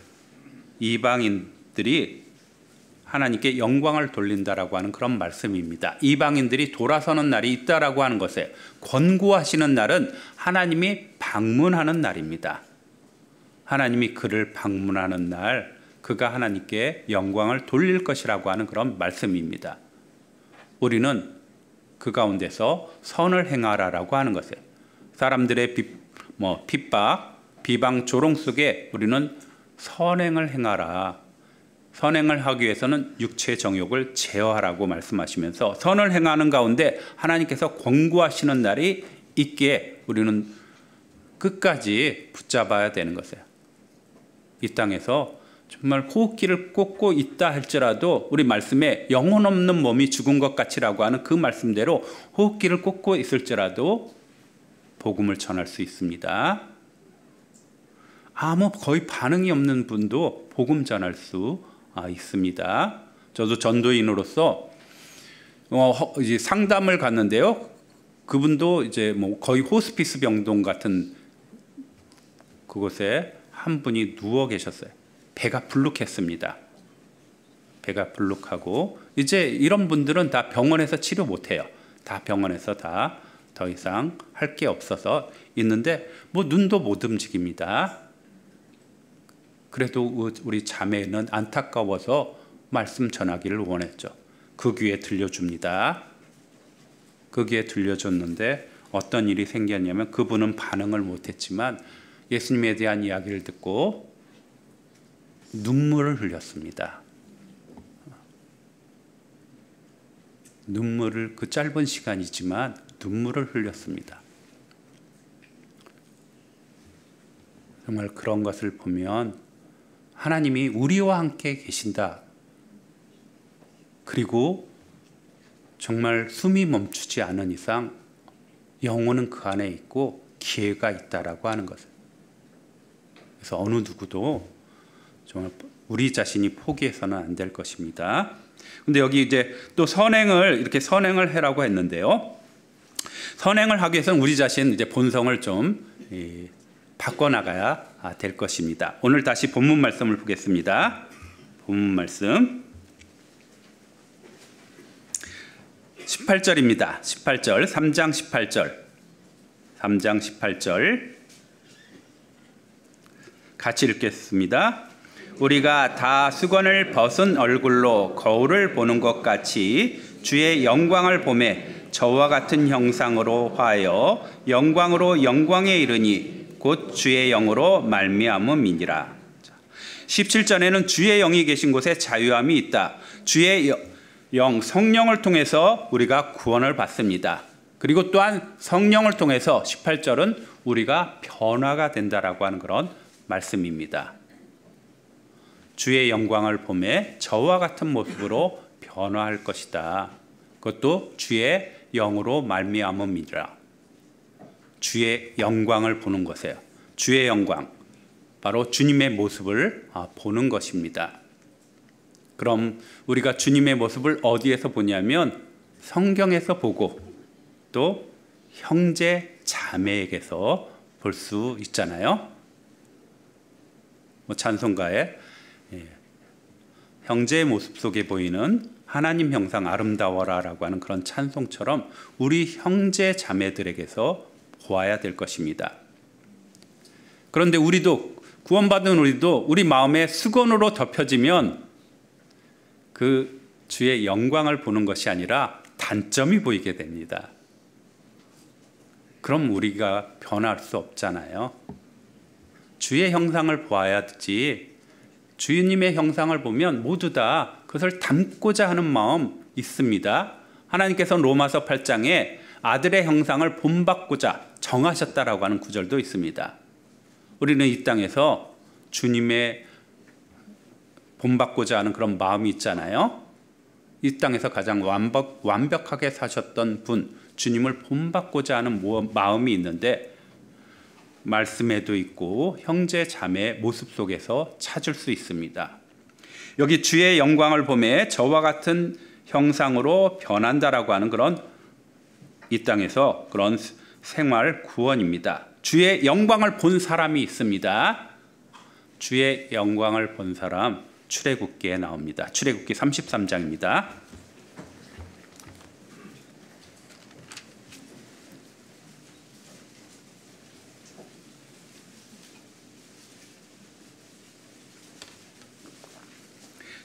하나님께 영광을 돌린다라고 하는 그런 말씀입니다. 이방인들이 돌아서는 날이 있다라고 하는 것에 권고하시는 날은 하나님이 방문하는 날입니다. 하나님이 그를 방문하는 날, 그가 하나님께 영광을 돌릴 것이라고 하는 그런 말씀입니다. 우리는 그 가운데서 선을 행하라라고 하는 것이에요. 사람들의 핍박, 비방, 조롱 속에 우리는 선행을 행하라. 선행을 하기 위해서는 육체의 정욕을 제어하라고 말씀하시면서 선을 행하는 가운데 하나님께서 권고하시는 날이 있기에 우리는 끝까지 붙잡아야 되는 것이에요. 이 땅에서 정말 호흡기를 꽂고 있다 할지라도 우리 말씀에 영혼 없는 몸이 죽은 것 같이라고 하는 그 말씀대로 호흡기를 꽂고 있을지라도 복음을 전할 수 있습니다. 거의 반응이 없는 분도 복음 전할 수 있습니다. 저도 전도인으로서 이제 상담을 갔는데요. 그분도 이제 거의 호스피스 병동 같은 그곳에 한 분이 누워 계셨어요. 배가 불룩했습니다. 배가 불룩하고 이제 이런 분들은 다 병원에서 치료 못해요. 다 병원에서 다 더 이상 할 게 없어서 있는데 눈도 못 움직입니다. 그래도 우리 자매는 안타까워서 말씀 전하기를 원했죠. 그 귀에 들려줍니다. 그 귀에 들려줬는데 어떤 일이 생겼냐면 그분은 반응을 못했지만 예수님에 대한 이야기를 듣고 눈물을 흘렸습니다. 눈물을, 그 짧은 시간이지만 눈물을 흘렸습니다. 정말 그런 것을 보면 하나님이 우리와 함께 계신다. 그리고 정말 숨이 멈추지 않은 이상 영혼은 그 안에 있고 기회가 있다라고 하는 것을. 그래서 어느 누구도 정말 우리 자신이 포기해서는 안 될 것입니다. 근데 여기 이제 또 이렇게 선행을 해라고 했는데요. 선행을 하기 위해서는 우리 자신 이제 본성을 좀 바꿔나가야 될 것입니다. 오늘 다시 본문 말씀을 보겠습니다. 본문 말씀 18절입니다. 18절, 3장 18절 같이 읽겠습니다. 우리가 다 수건을 벗은 얼굴로 거울을 보는 것 같이 주의 영광을 보매 저와 같은 형상으로 화하여 영광으로 영광에 이르니 곧 주의 영으로 말미암음이니라. 17절에는 주의 영이 계신 곳에 자유함이 있다. 주의 영, 성령을 통해서 우리가 구원을 받습니다. 그리고 또한 성령을 통해서 18절은 우리가 변화가 된다라고 하는 그런 말씀입니다. 주의 영광을 보매 저와 같은 모습으로 변화할 것이다. 그것도 주의 영으로 말미암음이라. 주의 영광을 보는 것이에요. 주의 영광, 바로 주님의 모습을 보는 것입니다. 그럼 우리가 주님의 모습을 어디에서 보냐면 성경에서 보고 또 형제 자매에게서 볼 수 있잖아요. 찬송가에 형제의 모습 속에 보이는 하나님 형상 아름다워라라고 하는 그런 찬송처럼 우리 형제 자매들에게서 보아야 될 것입니다. 그런데 우리도 구원받은 우리도 우리 마음에 수건으로 덮여지면 그 주의 영광을 보는 것이 아니라 단점이 보이게 됩니다. 그럼 우리가 변할 수 없잖아요. 주의 형상을 보아야 되지. 주님의 형상을 보면 모두 다 그것을 담고자 하는 마음 있습니다. 하나님께서 로마서 8장에 아들의 형상을 본받고자 정하셨다라고 하는 구절도 있습니다. 우리는 이 땅에서 주님의 본받고자 하는 그런 마음이 있잖아요. 이 땅에서 가장 완벽하게 사셨던 분, 주님을 본받고자 하는 마음이 있는데 말씀에도 있고 형제 자매 모습 속에서 찾을 수 있습니다. 여기 주의 영광을 보매 저와 같은 형상으로 변한다라고 하는 그런 이 땅에서 그런 생활 구원입니다. 주의 영광을 본 사람이 있습니다. 주의 영광을 본 사람 출애굽기에 나옵니다. 출애굽기 33장입니다.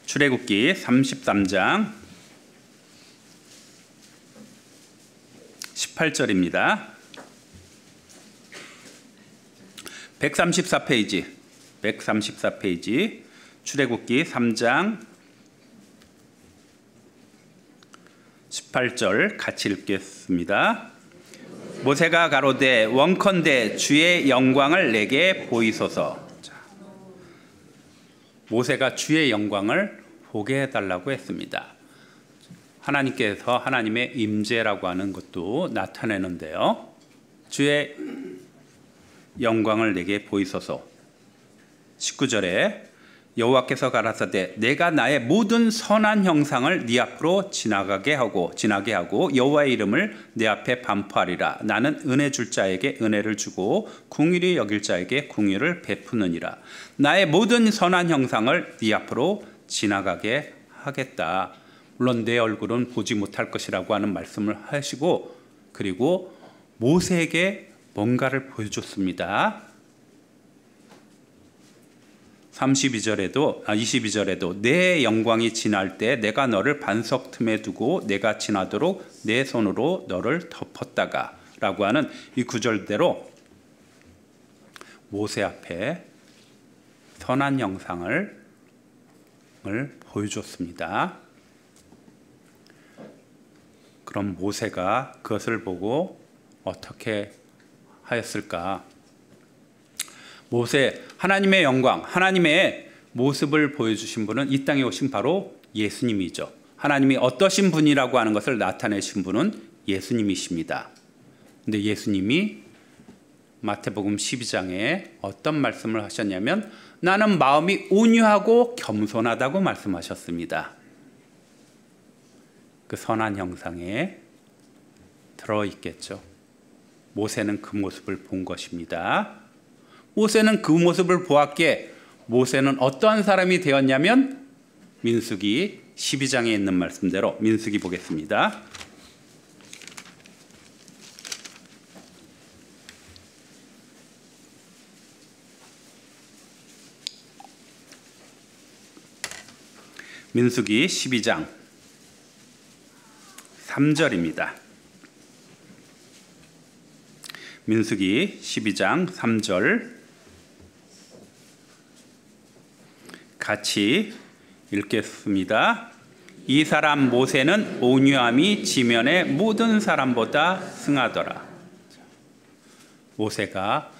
출애굽기 33장 18절입니다. 134페이지 출애굽기 3장 18절 같이 읽겠습니다. 모세가 가로되 원컨대 주의 영광을 내게 보이소서. 모세가 주의 영광을 보게 해달라고 했습니다. 하나님께서 하나님의 임재라고 하는 것도 나타내는데요. 주의 영광을 내게 보이소서. 19절에 여호와께서 가라사대 내가 나의 모든 선한 형상을 네 앞으로 지나게 하고 여호와의 이름을 내 앞에 반포하리라. 나는 은혜 줄 자에게 은혜를 주고 궁휼히 여길 자에게 궁휼을 베푸느니라. 나의 모든 선한 형상을 네 앞으로 지나가게 하겠다. 물론 내 얼굴은 보지 못할 것이라고 하는 말씀을 하시고, 그리고 모세에게 뭔가를 보여줬습니다. 22절에도 내 영광이 지날 때 내가 너를 반석 틈에 두고 내가 지나도록 내 손으로 너를 덮었다가 라고 하는 이 구절대로 모세 앞에 선한 영상을 보여줬습니다. 그럼 모세가 그것을 보고 어떻게 하였을까? 모세, 하나님의 영광, 하나님의 모습을 보여주신 분은 이 땅에 오신 바로 예수님이죠. 하나님이 어떠신 분이라고 하는 것을 나타내신 분은 예수님이십니다. 근데 예수님이 마태복음 12장에 어떤 말씀을 하셨냐면 나는 마음이 온유하고 겸손하다고 말씀하셨습니다. 그 선한 형상에 들어있겠죠. 모세는 그 모습을 본 것입니다. 모세는 그 모습을 보았기에 모세는 어떠한 사람이 되었냐면 민수기 12장에 있는 말씀대로 민수기 보겠습니다. 민수기 12장 3절입니다. 민수기 12장 3절 같이 읽겠습니다. 이 사람 모세는 온유함이 지면의 모든 사람보다 승하더라. 모세가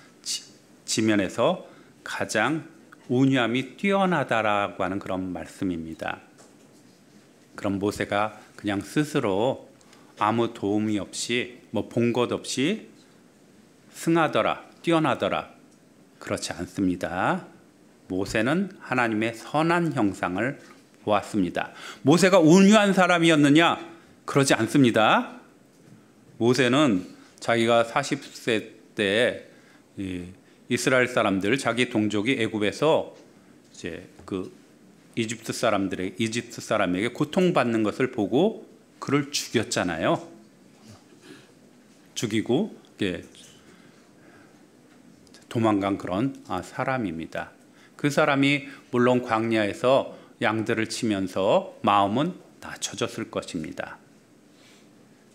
지면에서 가장 온유함이 뛰어나다라고 하는 그런 말씀입니다. 그럼 모세가 그냥 스스로 아무 도움이 없이 본 것 없이 승하더라, 뛰어나더라, 그렇지 않습니다. 모세는 하나님의 선한 형상을 보았습니다. 모세가 온유한 사람이었느냐? 그러지 않습니다. 모세는 자기가 40세 때 이스라엘 사람들, 자기 동족이 애굽에서 이제 그 이집트 사람에게 고통받는 것을 보고 그를 죽였잖아요. 죽이고 도망간 그런 사람입니다. 그 사람이 물론 광야에서 양들을 치면서 마음은 낮춰졌을 것입니다.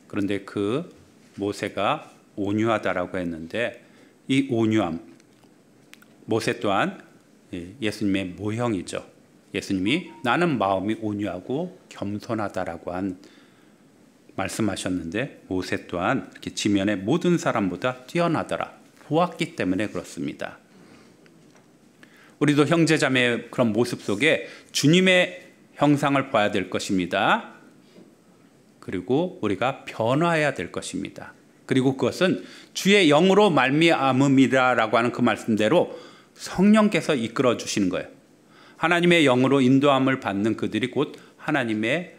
그런데 그 모세가 온유하다라고 했는데 이 온유함, 모세 또한 예수님의 모형이죠. 예수님이 나는 마음이 온유하고 겸손하다라고 말씀하셨는데 모세 또한 이렇게 지면의 모든 사람보다 뛰어나더라 보았기 때문에 그렇습니다. 우리도 형제자매의 그런 모습 속에 주님의 형상을 봐야 될 것입니다. 그리고 우리가 변화해야 될 것입니다. 그리고 그것은 주의 영으로 말미암음이라라고 하는 그 말씀대로 성령께서 이끌어 주시는 거예요. 하나님의 영으로 인도함을 받는 그들이 곧 하나님의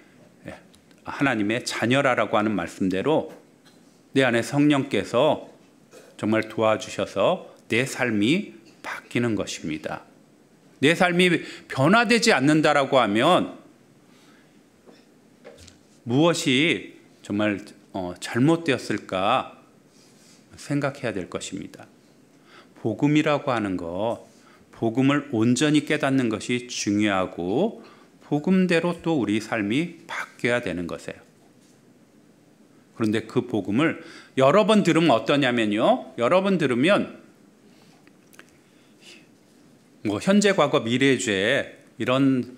자녀라라고 하는 말씀대로 내 안에 성령께서 정말 도와주셔서 내 삶이 바뀌는 것입니다. 내 삶이 변화되지 않는다라고 하면 무엇이 정말 잘못되었을까 생각해야 될 것입니다. 복음이라고 하는 것, 복음을 온전히 깨닫는 것이 중요하고 복음대로 또 우리 삶이 바뀌어야 되는 것이에요. 그런데 그 복음을 여러 번 들으면 어떠냐면요. 여러 번 들으면 현재, 과거, 미래의 죄 이런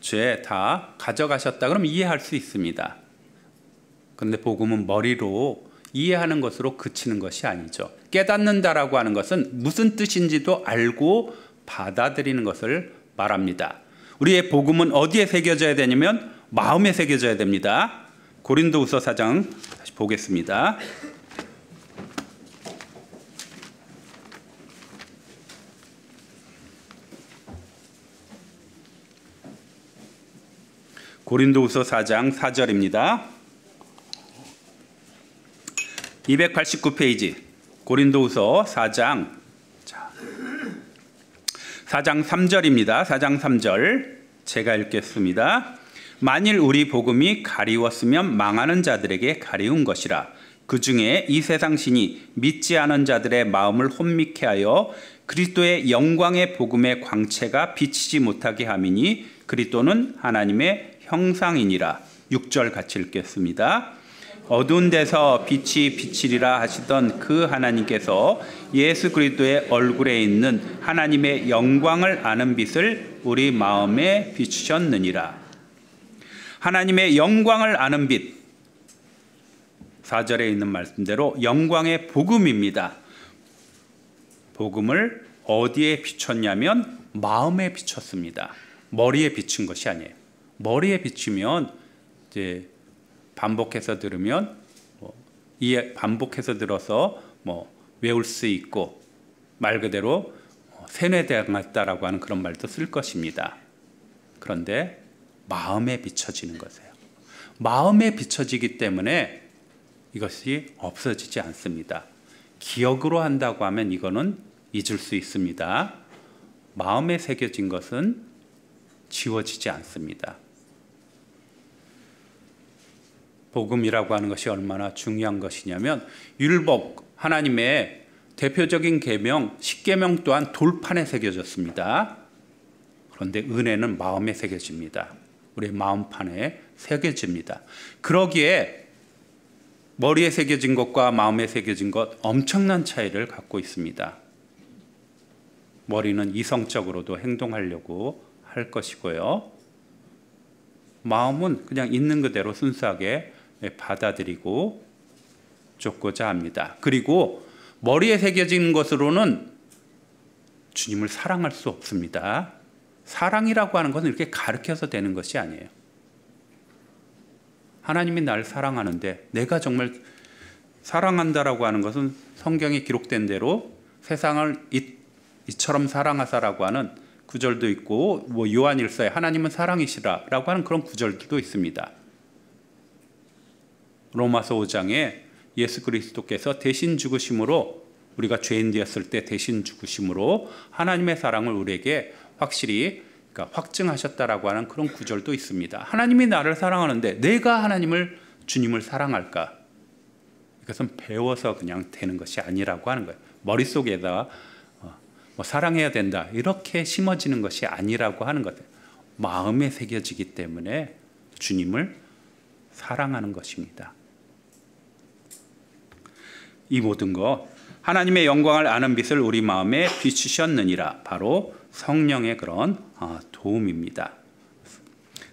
죄 다 가져가셨다 그러면 이해할 수 있습니다. 그런데 복음은 머리로 이해하는 것으로 그치는 것이 아니죠. 깨닫는다라고 하는 것은 무슨 뜻인지도 알고 받아들이는 것을 말합니다. 우리의 복음은 어디에 새겨져야 되냐면 마음에 새겨져야 됩니다. 고린도후서 4장 다시 보겠습니다. 고린도후서 4장 4절입니다. 289페이지 고린도후서 4장 3절입니다. 4장 3절 제가 읽겠습니다. 만일 우리 복음이 가리웠으면 망하는 자들에게 가리운 것이라. 그 중에 이 세상 신이 믿지 않은 자들의 마음을 혼미케 하여 그리스도의 영광의 복음의 광채가 비치지 못하게 함이니 그리스도는 하나님의 형상이니라. 6절 같이 읽겠습니다. 어두운 데서 빛이 비치리라 하시던 그 하나님께서 예수 그리스도의 얼굴에 있는 하나님의 영광을 아는 빛을 우리 마음에 비추셨느니라. 하나님의 영광을 아는 빛, 4절에 있는 말씀대로 영광의 복음입니다. 복음을 어디에 비췄냐면 마음에 비췄습니다. 머리에 비춘 것이 아니에요. 머리에 비추면 이제 반복해서 들으면 반복해서 들어서 외울 수 있고 말 그대로 세뇌당했다라고 하는 그런 말도 쓸 것입니다. 그런데 마음에 비춰지는 것이에요. 마음에 비춰지기 때문에 이것이 없어지지 않습니다. 기억으로 한다고 하면 이거는 잊을 수 있습니다. 마음에 새겨진 것은 지워지지 않습니다. 복음이라고 하는 것이 얼마나 중요한 것이냐면 율법, 하나님의 대표적인 계명, 10계명 또한 돌판에 새겨졌습니다. 그런데 은혜는 마음에 새겨집니다. 우리 마음판에 새겨집니다. 그러기에 머리에 새겨진 것과 마음에 새겨진 것 엄청난 차이를 갖고 있습니다. 머리는 이성적으로도 행동하려고 할 것이고요. 마음은 그냥 있는 그대로 순수하게 받아들이고 쫓고자 합니다. 그리고 머리에 새겨진 것으로는 주님을 사랑할 수 없습니다. 사랑이라고 하는 것은 이렇게 가르쳐서 되는 것이 아니에요. 하나님이 나를 사랑하는데 내가 정말 사랑한다라고 하는 것은 성경에 기록된 대로 세상을 이처럼 사랑하사라고 하는 구절도 있고 요한일서에 하나님은 사랑이시라라고 하는 그런 구절들도 있습니다. 로마서 5장에 예수 그리스도께서 대신 죽으심으로 우리가 죄인 되었을 때 대신 죽으심으로 하나님의 사랑을 우리에게 확실히 확증하셨다라고 하는 그런 구절도 있습니다. 하나님이 나를 사랑하는데 내가 주님을 사랑할까? 이것은 배워서 그냥 되는 것이 아니라고 하는 거예요. 머릿속에다 사랑해야 된다 이렇게 심어지는 것이 아니라고 하는 거예요. 마음에 새겨지기 때문에 주님을 사랑하는 것입니다. 이 모든 것 하나님의 영광을 아는 빛을 우리 마음에 비추셨느니라. 바로 성령의 그런 도움입니다.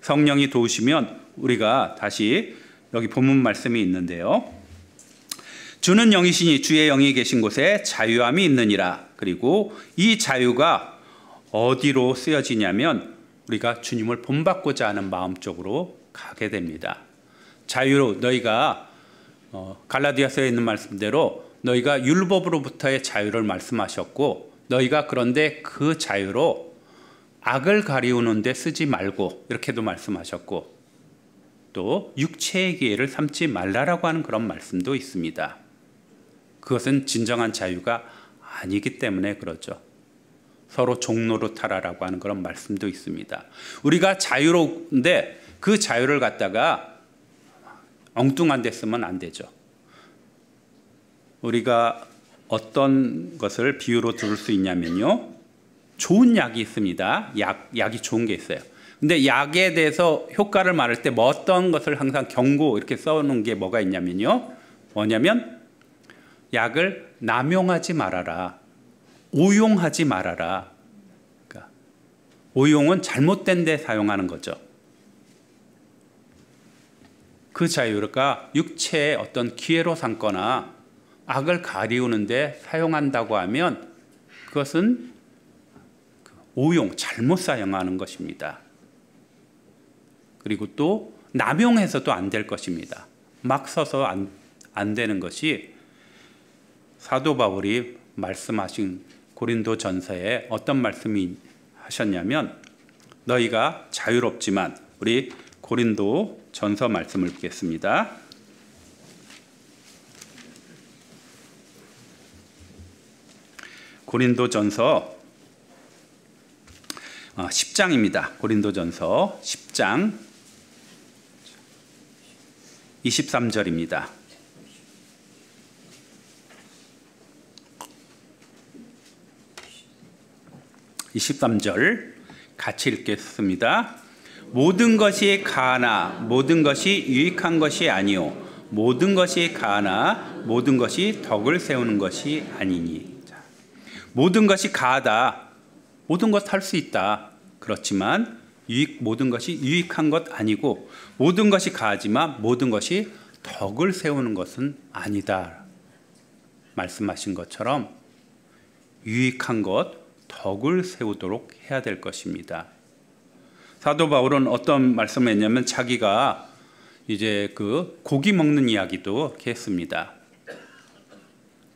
성령이 도우시면 우리가 다시 여기 본문 말씀이 있는데요. 주는 영이시니 주의 영이 계신 곳에 자유함이 있느니라. 그리고 이 자유가 어디로 쓰여지냐면 우리가 주님을 본받고자 하는 마음 쪽으로 가게 됩니다. 자유로 너희가 갈라디아서에 있는 말씀대로 너희가 율법으로부터의 자유를 말씀하셨고 너희가 그런데 그 자유로 악을 가리우는 데 쓰지 말고 이렇게도 말씀하셨고 또 육체의 기회를 삼지 말라라고 하는 그런 말씀도 있습니다. 그것은 진정한 자유가 아니기 때문에 그러죠. 서로 종노릇하라라고 하는 그런 말씀도 있습니다. 우리가 자유로운데 그 자유를 갖다가 엉뚱한 데 쓰면 안 되죠. 우리가 어떤 것을 비유로 들을 수 있냐면요. 좋은 약이 있습니다. 약이 좋은 게 있어요. 근데 약에 대해서 효과를 말할 때 뭐 어떤 것을 항상 경고 이렇게 써놓은 게 뭐가 있냐면요. 뭐냐면 약을 남용하지 말아라. 오용하지 말아라. 그러니까 오용은 잘못된 데 사용하는 거죠. 그 자유가 육체의 어떤 기회로 삼거나 악을 가리우는 데 사용한다고 하면 그것은 오용, 잘못 사용하는 것입니다. 그리고 또 남용해서도 안 될 것입니다. 막 써서 안 되는 것이 사도 바울이 말씀하신 고린도 전서에 어떤 말씀이 하셨냐면 너희가 자유롭지만 우리 고린도 전서 말씀을 보겠습니다. 고린도 전서 10장입니다. 고린도 전서 10장 23절입니다. 23절 같이 읽겠습니다. 모든 것이 가하나 모든 것이 유익한 것이 아니요 모든 것이 가하나 모든 것이 덕을 세우는 것이 아니니. 모든 것이 가하다. 모든 것 할 수 있다. 그렇지만 모든 것이 유익한 것 아니고 모든 것이 가하지만 모든 것이 덕을 세우는 것은 아니다. 말씀하신 것처럼 유익한 것, 덕을 세우도록 해야 될 것입니다. 사도 바울은 어떤 말씀을 했냐면 자기가 이제 그 고기 먹는 이야기도 이렇게 했습니다.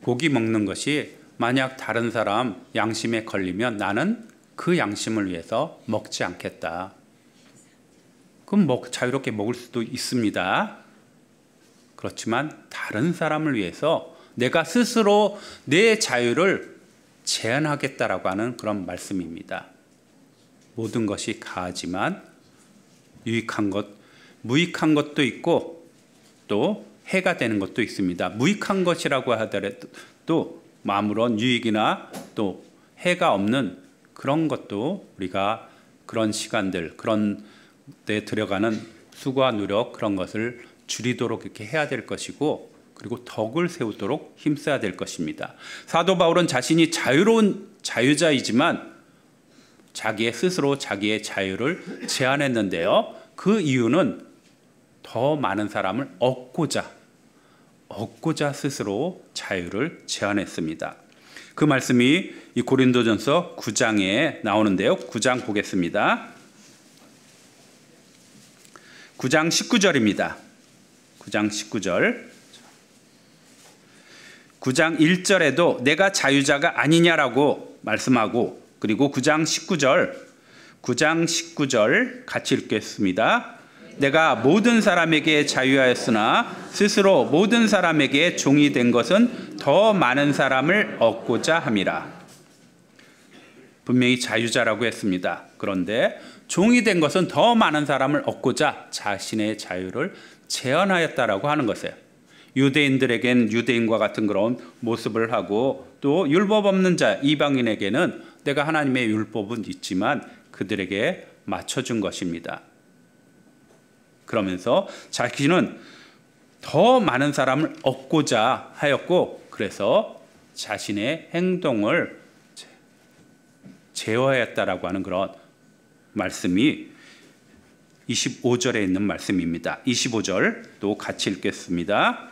고기 먹는 것이 만약 다른 사람 양심에 걸리면 나는 그 양심을 위해서 먹지 않겠다. 그럼 자유롭게 먹을 수도 있습니다. 그렇지만 다른 사람을 위해서 내가 스스로 내 자유를 제한하겠다라고 하는 그런 말씀입니다. 모든 것이 가하지만 유익한 것, 무익한 것도 있고 또 해가 되는 것도 있습니다. 무익한 것이라고 하더라도 아무런 유익이나 또 해가 없는 그런 것도 우리가 그런 시간들, 그런 데 들어가는 수고와 노력 그런 것을 줄이도록 이렇게 해야 될 것이고 그리고 덕을 세우도록 힘써야 될 것입니다. 사도 바울은 자신이 자유로운 자유자이지만 스스로 자기의 자유를 제한했는데요. 그 이유는 더 많은 사람을 얻고자 스스로 자유를 제한했습니다. 그 말씀이 이 고린도전서 9장에 나오는데요. 9장 보겠습니다. 9장 19절입니다. 9장 19절. 9장 1절에도 내가 자유자가 아니냐라고 말씀하고 그리고 9장 19절 같이 읽겠습니다. 내가 모든 사람에게 자유하였으나 스스로 모든 사람에게 종이 된 것은 더 많은 사람을 얻고자 함이라. 분명히 자유자라고 했습니다. 그런데 종이 된 것은 더 많은 사람을 얻고자 자신의 자유를 제한하였다라고 하는 것이에요. 유대인들에겐 유대인과 같은 그런 모습을 하고 또 율법 없는 자 이방인에게는 내가 하나님의 율법은 있지만 그들에게 맞춰준 것입니다. 그러면서 자기는 더 많은 사람을 얻고자 하였고 그래서 자신의 행동을 제어하였다라고 하는 그런 말씀이 25절에 있는 말씀입니다. 25절 또 같이 읽겠습니다.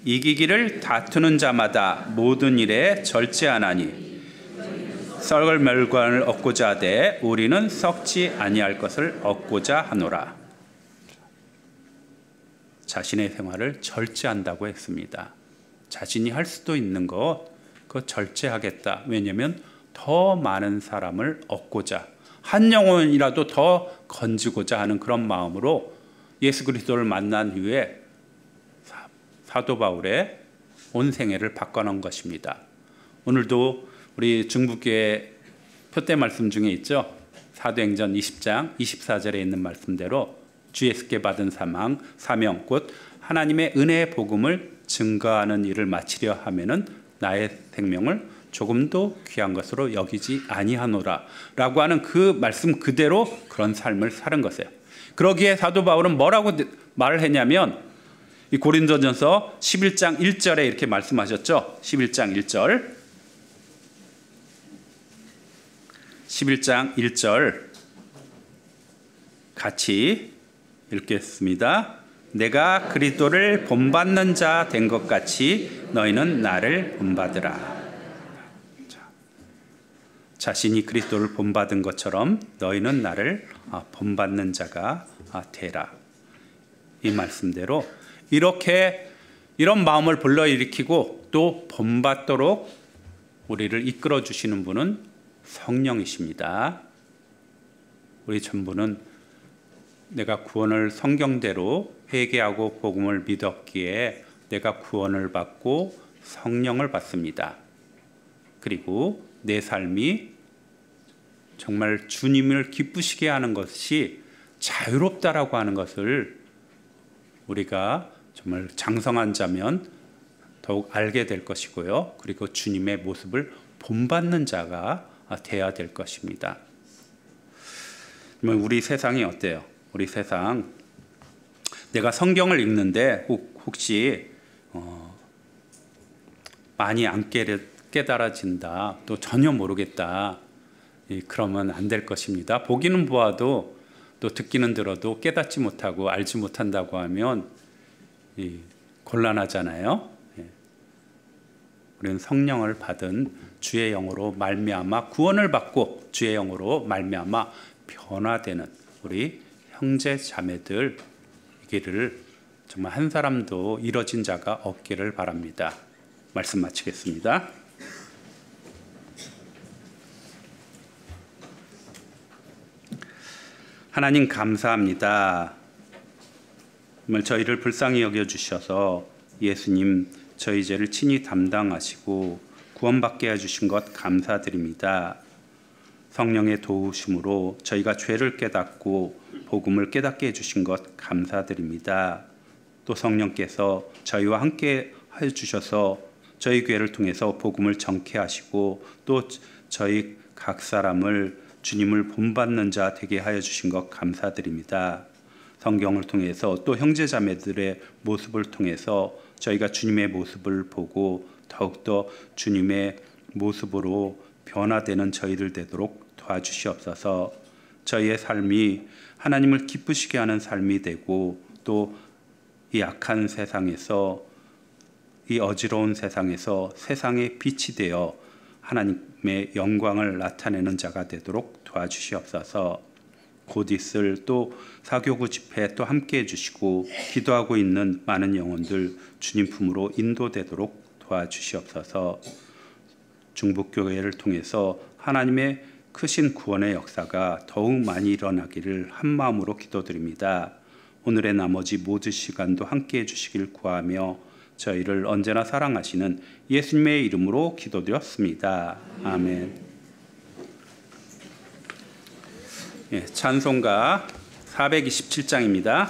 이기기를 다투는 자마다 모든 일에 절제하나니 썩을 멸관을 얻고자 하되 우리는 썩지 아니할 것을 얻고자 하노라. 자신의 생활을 절제한다고 했습니다. 자신이 할 수도 있는 것, 그거 절제하겠다. 왜냐하면 더 많은 사람을 얻고자, 한 영혼이라도 더 건지고자 하는 그런 마음으로 예수 그리스도를 만난 후에 사도 바울의 온 생애를 바꿔놓은 것입니다. 오늘도 우리 중국교회 표대 말씀 중에 있죠. 사도행전 20장 24절에 있는 말씀대로 주 예수께 받은 사명 곧 하나님의 은혜의 복음을 증거하는 일을 마치려 하면은 나의 생명을 조금도 귀한 것으로 여기지 아니하노라 라고 하는 그 말씀 그대로 그런 삶을 사는 것이에요. 그러기에 사도 바울은 뭐라고 말을 했냐면 이 고린도전서 11장 1절에 이렇게 말씀하셨죠. 11장 1절 같이 읽겠습니다. 내가 그리스도를 본받는 자 된 것 같이 너희는 나를 본받으라. 자신이 그리스도를 본받은 것처럼 너희는 나를 본받는 자가 되라. 이 말씀대로 이런 마음을 불러일으키고 또 본받도록 우리를 이끌어 주시는 분은 성령이십니다. 우리 전부는 내가 구원을 성경대로 회개하고 복음을 믿었기에 내가 구원을 받고 성령을 받습니다. 그리고 내 삶이 정말 주님을 기쁘시게 하는 것이 자유롭다라고 하는 것을 우리가 정말 장성한 자면 더욱 알게 될 것이고요. 그리고 주님의 모습을 본받는 자가 되어야 될 것입니다. 우리 세상이 어때요? 우리 세상 내가 성경을 읽는데 혹시 많이 안 깨달아진다, 또 전혀 모르겠다, 그러면 안 될 것입니다. 보기는 보아도 또 듣기는 들어도 깨닫지 못하고 알지 못한다고 하면 곤란하잖아요. 우리는 성령을 받은 주의 영으로 말미암아 구원을 받고 주의 영으로 말미암아 변화되는 우리 형제 자매들 이기를 정말 한 사람도 이뤄진 자가 없기를 바랍니다. 말씀 마치겠습니다. 하나님 감사합니다. 정말 저희를 불쌍히 여겨주셔서 예수님 저희 죄를 친히 담당하시고 구원받게 해주신 것 감사드립니다. 성령의 도우심으로 저희가 죄를 깨닫고 복음을 깨닫게 해주신 것 감사드립니다. 또 성령께서 저희와 함께 해주셔서 저희 교회를 통해서 복음을 전케 하시고 또 저희 각 사람을 주님을 본받는 자 되게 하여 주신 것 감사드립니다. 성경을 통해서 또 형제자매들의 모습을 통해서 저희가 주님의 모습을 보고 더욱더 주님의 모습으로 변화되는 저희들 되도록 도와주시옵소서. 저희의 삶이 하나님을 기쁘시게 하는 삶이 되고 또 이 악한 세상에서 이 어지러운 세상에서 세상의 빛이 되어 하나님의 영광을 나타내는 자가 되도록 도와주시옵소서. 곧 있을 또 사교구 집회 또 함께해 주시고 기도하고 있는 많은 영혼들 주님 품으로 인도되도록 도와주시옵소서. 중북교회를 통해서 하나님의 크신 구원의 역사가 더욱 많이 일어나기를 한마음으로 기도드립니다. 오늘의 나머지 모든 시간도 함께해 주시길 구하며 저희를 언제나 사랑하시는 예수님의 이름으로 기도드렸습니다. 아멘. 찬송가 427장입니다.